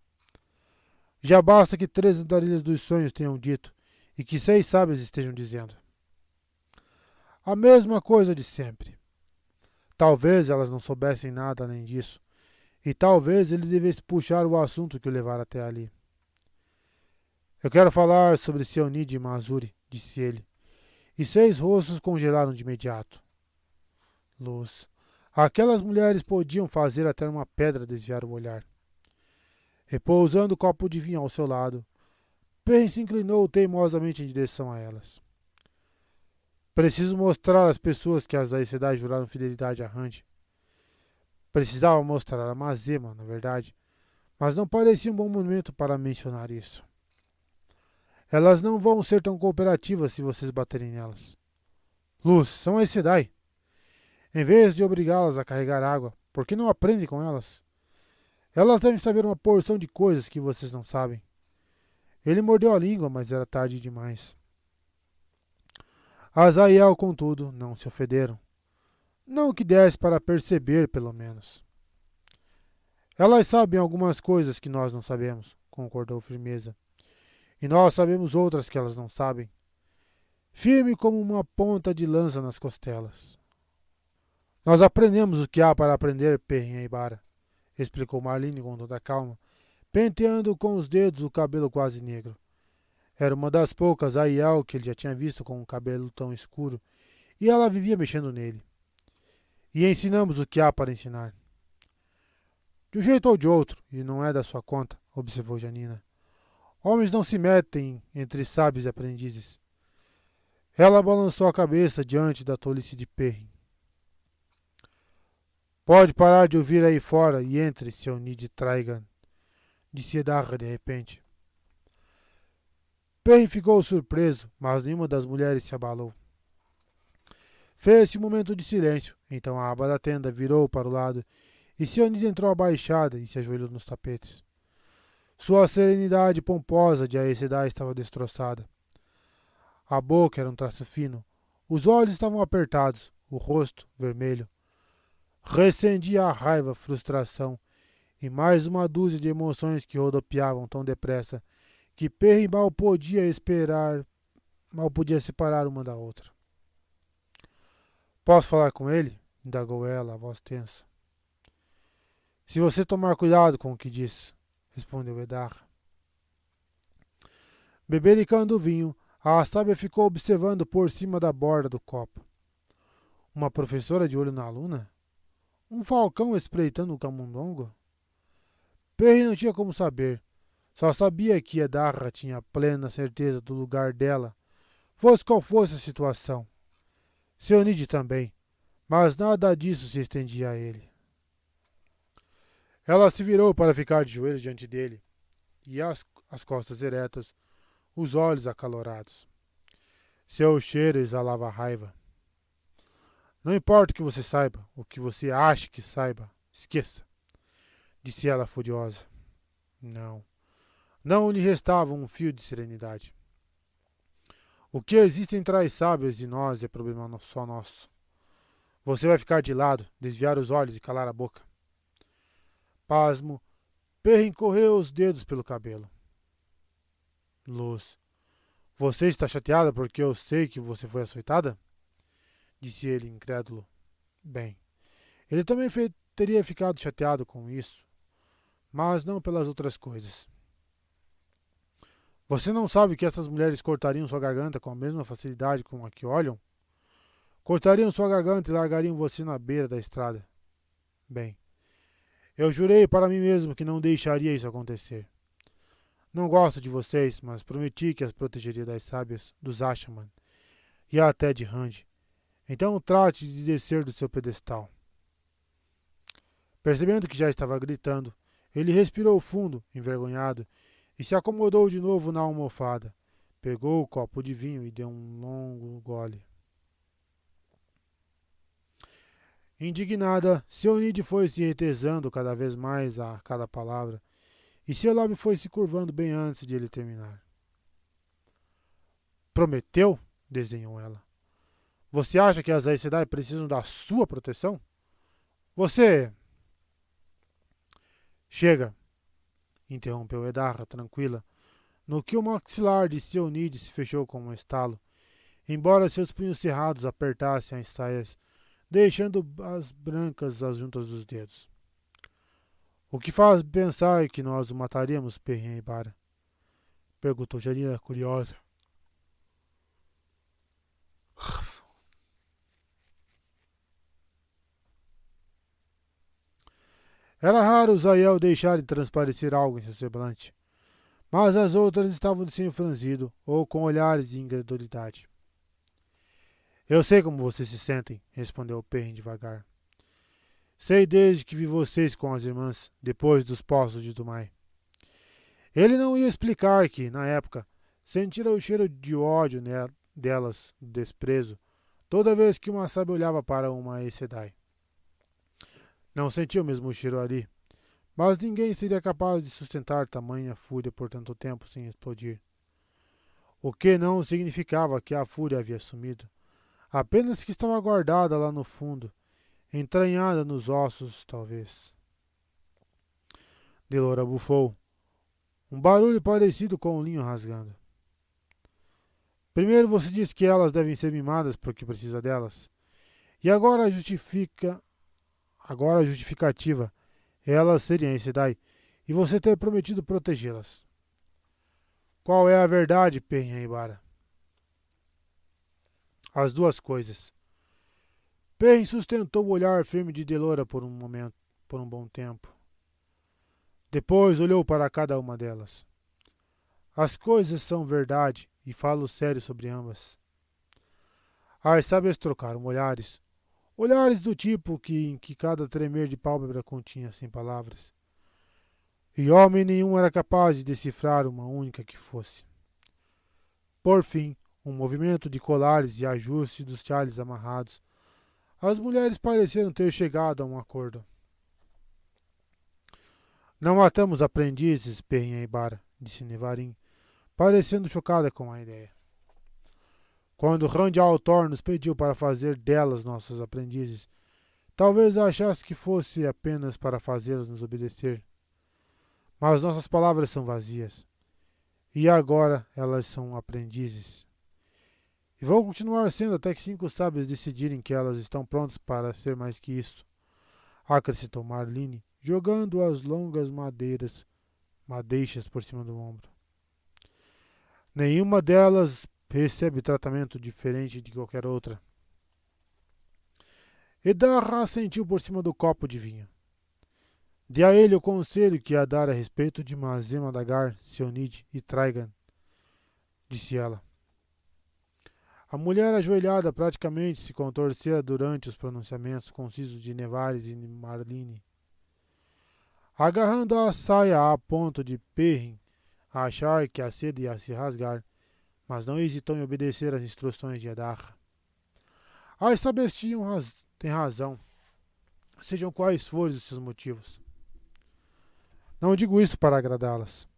Já basta que 3 andarilhas dos sonhos tenham dito e que 6 sábias estejam dizendo. A mesma coisa de sempre. Talvez elas não soubessem nada além disso, e talvez ele devesse puxar o assunto que o levara até ali. Eu quero falar sobre Sionid e Mazuri, disse ele, e 6 rostos congelaram de imediato. Luz. Aquelas mulheres podiam fazer até uma pedra desviar o olhar. Repousando o copo de vinho ao seu lado, Perrin se inclinou teimosamente em direção a elas. Preciso mostrar às pessoas que as da cidade juraram fidelidade a Rand. Precisava mostrar a Mazema, na verdade, mas não parecia um bom momento para mencionar isso. Elas não vão ser tão cooperativas se vocês baterem nelas. Luz, são as Sedai. Em vez de obrigá-las a carregar água, por que não aprendem com elas? Elas devem saber uma porção de coisas que vocês não sabem. Ele mordeu a língua, mas era tarde demais. Azaiel, contudo, não se ofenderam. Não que desse para perceber, pelo menos. Elas sabem algumas coisas que nós não sabemos, concordou Firmeza. E nós sabemos outras que elas não sabem. Firme como uma ponta de lança nas costelas. Nós aprendemos o que há para aprender, Perrin Ibara, explicou Marlene com toda calma, penteando com os dedos o cabelo quase negro. Era uma das poucas Aiel que ele já tinha visto com um cabelo tão escuro, e ela vivia mexendo nele. E ensinamos o que há para ensinar. De um jeito ou de outro, e não é da sua conta, observou Janina. Homens não se metem entre sábios e aprendizes. Ela balançou a cabeça diante da tolice de Perrin. Pode parar de ouvir aí fora e entre, seu Nid Traigan, disse Edarra de repente. Perrin ficou surpreso, mas nenhuma das mulheres se abalou. Fez-se um momento de silêncio, então a aba da tenda virou para o lado e Sionid entrou abaixada e se ajoelhou nos tapetes. Sua serenidade pomposa de Aes Sedai estava destroçada. A boca era um traço fino, os olhos estavam apertados, o rosto vermelho. Recendia a raiva, frustração e mais uma dúzia de emoções que rodopiavam tão depressa que Perrin mal podia separar uma da outra. Posso falar com ele? Indagou ela, a voz tensa. Se você tomar cuidado com o que diz, respondeu Edarra. Bebericando o vinho, a sábia ficou observando por cima da borda do copo. Uma professora de olho na aluna? Um falcão espreitando um camundongo? Perry não tinha como saber. Só sabia que Edarra tinha plena certeza do lugar dela, fosse qual fosse a situação. Sionid também, mas nada disso se estendia a ele. Ela se virou para ficar de joelhos diante dele, e as costas eretas, os olhos acalorados. Seu cheiro exalava raiva. Não importa o que você saiba, o que você ache que saiba, esqueça, disse ela furiosa. Não lhe restava um fio de serenidade. O que existe entre as sábias e nós é problema só nosso. Você vai ficar de lado, desviar os olhos e calar a boca. Pasmo, Perrin correu os dedos pelo cabelo. Luz, você está chateada porque eu sei que você foi açoitada? Disse ele, incrédulo. Bem, ele também teria ficado chateado com isso, mas não pelas outras coisas. Você não sabe que essas mulheres cortariam sua garganta com a mesma facilidade com a que olham? Cortariam sua garganta e largariam você na beira da estrada. Bem, eu jurei para mim mesmo que não deixaria isso acontecer. Não gosto de vocês, mas prometi que as protegeria das sábias, dos Ashaman e até de Rand. Então trate de descer do seu pedestal. Percebendo que já estava gritando, ele respirou fundo, envergonhado, e se acomodou de novo na almofada. Pegou o copo de vinho e deu um longo gole. Indignada, Sionid foi se retesando cada vez mais a cada palavra, e seu lábio foi se curvando bem antes de ele terminar. Prometeu? Desdenhou ela. Você acha que as Aes Sedai precisam da sua proteção? Você... Chega, interrompeu Edarra, tranquila, no que o maxilar de Sionid se fechou com um estalo, embora seus punhos cerrados apertassem as saias, deixando as brancas as juntas dos dedos. O que faz pensar que nós o mataríamos, Perrin Aybara? Perguntou Janina, curiosa. Era raro os Aiel deixarem transparecer algo em seu semblante, mas as outras estavam de senho franzido ou com olhares de incredulidade. Eu sei como vocês se sentem, respondeu Perrin devagar. Sei desde que vi vocês com as irmãs, depois dos poços de Dumai. Ele não ia explicar que, na época, sentira o cheiro de ódio delas, do desprezo, toda vez que uma sábia olhava para uma Aes Sedai. Não sentia o mesmo cheiro ali, mas ninguém seria capaz de sustentar tamanha fúria por tanto tempo sem explodir. O que não significava que a fúria havia sumido, apenas que estava guardada lá no fundo, entranhada nos ossos, talvez. Delora bufou. Um barulho parecido com um linho rasgando. Primeiro você disse que elas devem ser mimadas porque precisa delas. E agora a justificativa é elas serem Aes Sedai e você ter prometido protegê-las. Qual é a verdade, Perrin-Aibara? As duas coisas. Perrin sustentou o olhar firme de Delora por um bom tempo. Depois olhou para cada uma delas. As coisas são verdade e falo sério sobre ambas. As sábias trocaram olhares. Olhares do tipo em que cada tremer de pálpebra continha sem palavras. E homem nenhum era capaz de decifrar uma única que fosse. Por fim, um movimento de colares e ajuste dos chales amarrados. As mulheres pareceram ter chegado a um acordo. Não matamos aprendizes, Perrin-Aibara, disse Nevarim, parecendo chocada com a ideia. Quando Rand al'Thor nos pediu para fazer delas nossos aprendizes, talvez achasse que fosse apenas para fazê-las nos obedecer. Mas nossas palavras são vazias. E agora elas são aprendizes. E vão continuar sendo até que 5 sábios decidirem que elas estão prontas para ser mais que isso, acrescentou Marlene, jogando as longas madeixas por cima do ombro. Nenhuma delas recebe tratamento diferente de qualquer outra. Edarra assentiu por cima do copo de vinho. Dê a ele o conselho que ia dar a respeito de Mazema Dagar, Sionid e Traigan, disse ela. A mulher ajoelhada praticamente se contorcera durante os pronunciamentos concisos de Nevares e Marlene. Agarrando a saia a ponto de Perrin achar que a seda ia se rasgar, mas não hesitou em obedecer às instruções de Edarra. As sábias têm razão, sejam quais forem os seus motivos. Não digo isso para agradá-las.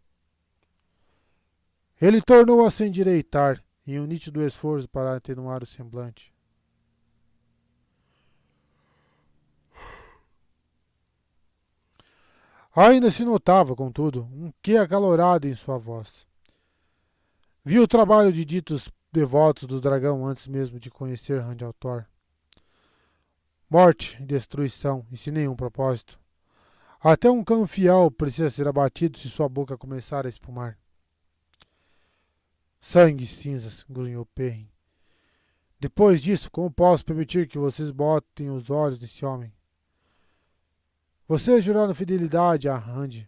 Ele tornou a se endireitar em um nítido esforço para atenuar o semblante. Ainda se notava, contudo, um quê acalorado em sua voz. Viu o trabalho de ditos devotos do dragão antes mesmo de conhecer Rand al'Thor. Morte, destruição e sem nenhum propósito. Até um cão fiel precisa ser abatido se sua boca começar a espumar. Sangue e cinzas, grunhou Perrin. Depois disso, como posso permitir que vocês botem os olhos nesse homem? Vocês juraram fidelidade a Rand.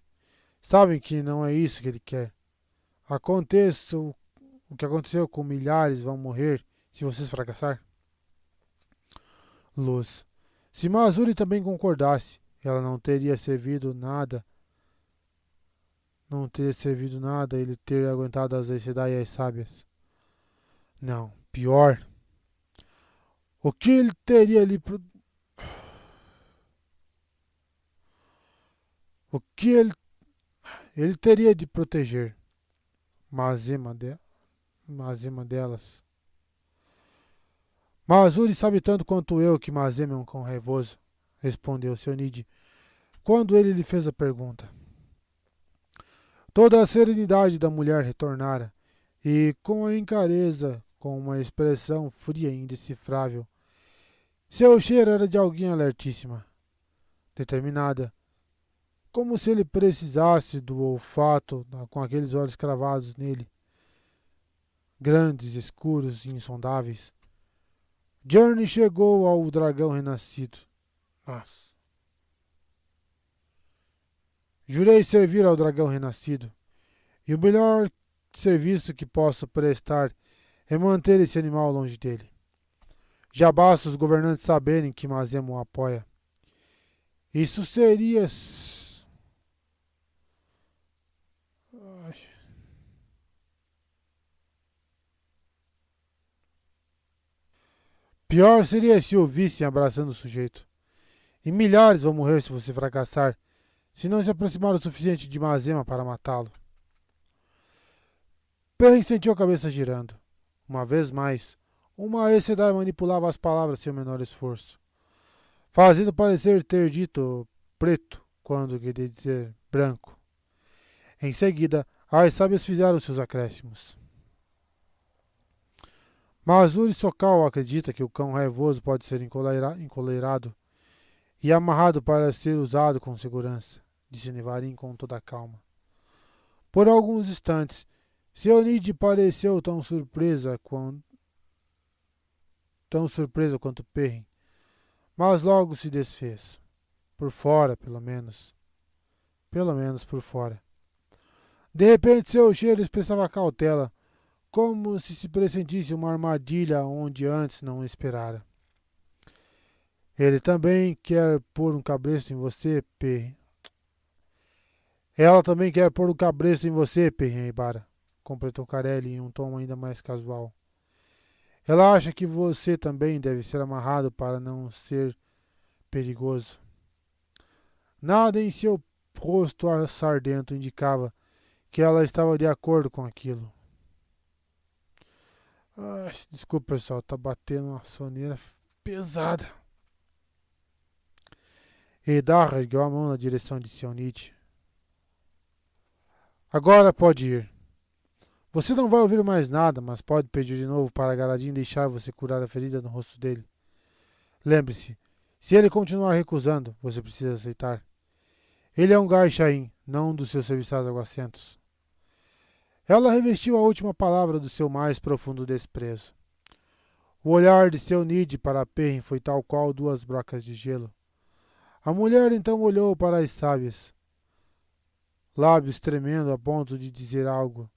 Sabem que não é isso que ele quer. Aconteça o que aconteceu com milhares vão morrer se vocês fracassar. Luz. Se Mazuri também concordasse, ela não teria servido nada ele ter aguentado as Aes Sedai e as sábias. Não, pior. O que ele teria lhe O que ele teria de proteger Mazema delas. Mazuri sabe tanto quanto eu que Mazema é um cão raivoso, respondeu Sionid, quando ele lhe fez a pergunta. Toda a serenidade da mulher retornara, e com a encareza, com uma expressão fria e indecifrável, seu cheiro era de alguém alertíssima, determinada, como se ele precisasse do olfato com aqueles olhos cravados nele, grandes, escuros e insondáveis. Journey chegou ao dragão renascido. Nossa. Jurei servir ao dragão renascido, e o melhor serviço que posso prestar é manter esse animal longe dele. Já basta os governantes saberem que Mazema o apoia. Isso seria... Pior seria se o vissem abraçando o sujeito. E milhares vão morrer se você fracassar, se não se aproximar o suficiente de Mazema para matá-lo. Perrin sentiu a cabeça girando. Uma vez mais, uma Aes Sedai manipulava as palavras sem o menor esforço, fazendo parecer ter dito preto quando queria dizer branco. Em seguida, as sábias fizeram seus acréscimos. Mazuri Sokal acredita que o cão raivoso pode ser encoleirado e amarrado para ser usado com segurança, disse Nevarim com toda a calma. Por alguns instantes, Seu Nid pareceu tão surpresa quanto Perrin, mas logo se desfez. Por fora, pelo menos. Pelo menos por fora. De repente seu cheiro expressava cautela, como se pressentisse uma armadilha onde antes não esperara. Ele também quer pôr um cabresto em você, Perrin. Ela também quer pôr um cabresto em você, Perrin Aibara, completou Carelli em um tom ainda mais casual. Ela acha que você também deve ser amarrado para não ser perigoso. Nada em seu rosto sardento indicava que ela estava de acordo com aquilo. Desculpa, pessoal, tá batendo uma soneira pesada. Edar ergueu a mão na direção de Sionit. Agora pode ir. Você não vai ouvir mais nada, mas pode pedir de novo para Galadin deixar você curar a ferida no rosto dele. Lembre-se, se ele continuar recusando, você precisa aceitar. Ele é um Gaishain, não um dos seus serviçais aguacentos. Ela revestiu a última palavra do seu mais profundo desprezo. O olhar de Sionit para Perrin foi tal qual duas brocas de gelo. A mulher então olhou para as sábias, lábios tremendo a ponto de dizer algo.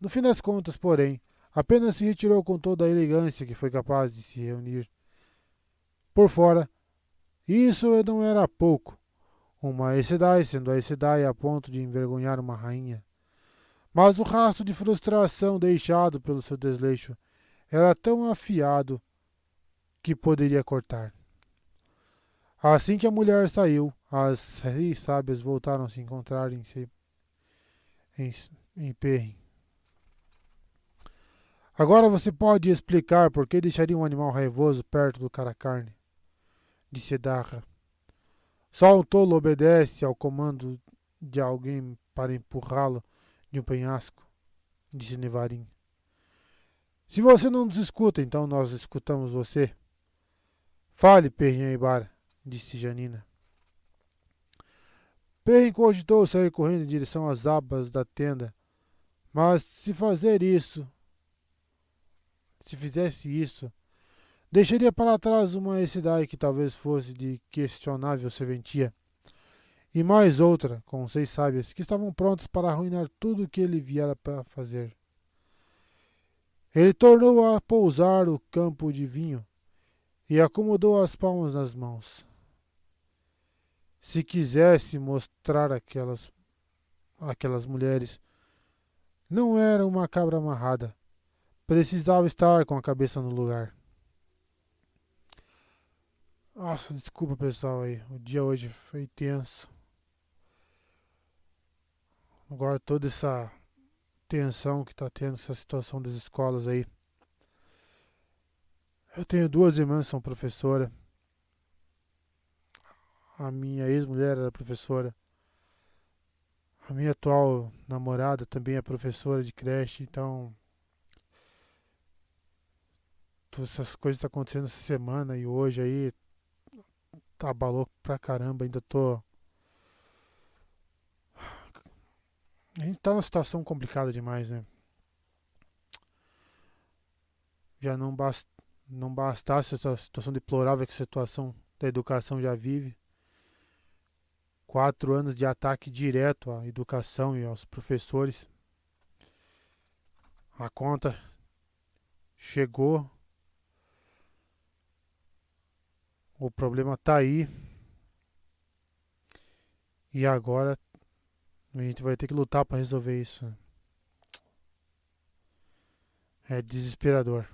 No fim das contas, porém, apenas se retirou com toda a elegância que foi capaz de se reunir. Por fora, isso não era pouco. Uma Aes Sedai sendo Aes Sedai a ponto de envergonhar uma rainha. Mas o rastro de frustração deixado pelo seu desleixo era tão afiado que poderia cortar. Assim que a mulher saiu, as 6 sábias voltaram a se encontrar em Perrin. Agora você pode explicar por que deixaria um animal raivoso perto do cara-carne, disse Darra. Só um tolo obedece ao comando de alguém para empurrá-lo de um penhasco, disse Nevarim. Se você não nos escuta, então nós escutamos você. Fale, Perrin Aibara, disse Janina. Perrin cogitou sair correndo em direção às abas da tenda, mas se fizesse isso, deixaria para trás uma Aes Sedai que talvez fosse de questionável serventia, e mais outra, com 6 sábias, que estavam prontas para arruinar tudo o que ele viera para fazer. Ele tornou a pousar o campo de vinho e acomodou as palmas nas mãos. Se quisesse mostrar aquelas mulheres, não era uma cabra amarrada. Precisava estar com a cabeça no lugar. Nossa, desculpa pessoal aí. O dia hoje foi tenso. Agora toda essa tensão que tá tendo, essa situação das escolas aí. Eu tenho 2 irmãs que são professoras. A minha ex-mulher era professora. A minha atual namorada também é professora de creche, então todas essas coisas estão acontecendo essa semana e hoje aí tá abalou pra caramba, ainda tô. A gente tá numa situação complicada demais, né? Já não bastasse essa situação deplorável que a situação da educação já vive. 4 anos de ataque direto à educação e aos professores. A conta chegou. O problema tá aí. E agora a gente vai ter que lutar para resolver isso. É desesperador.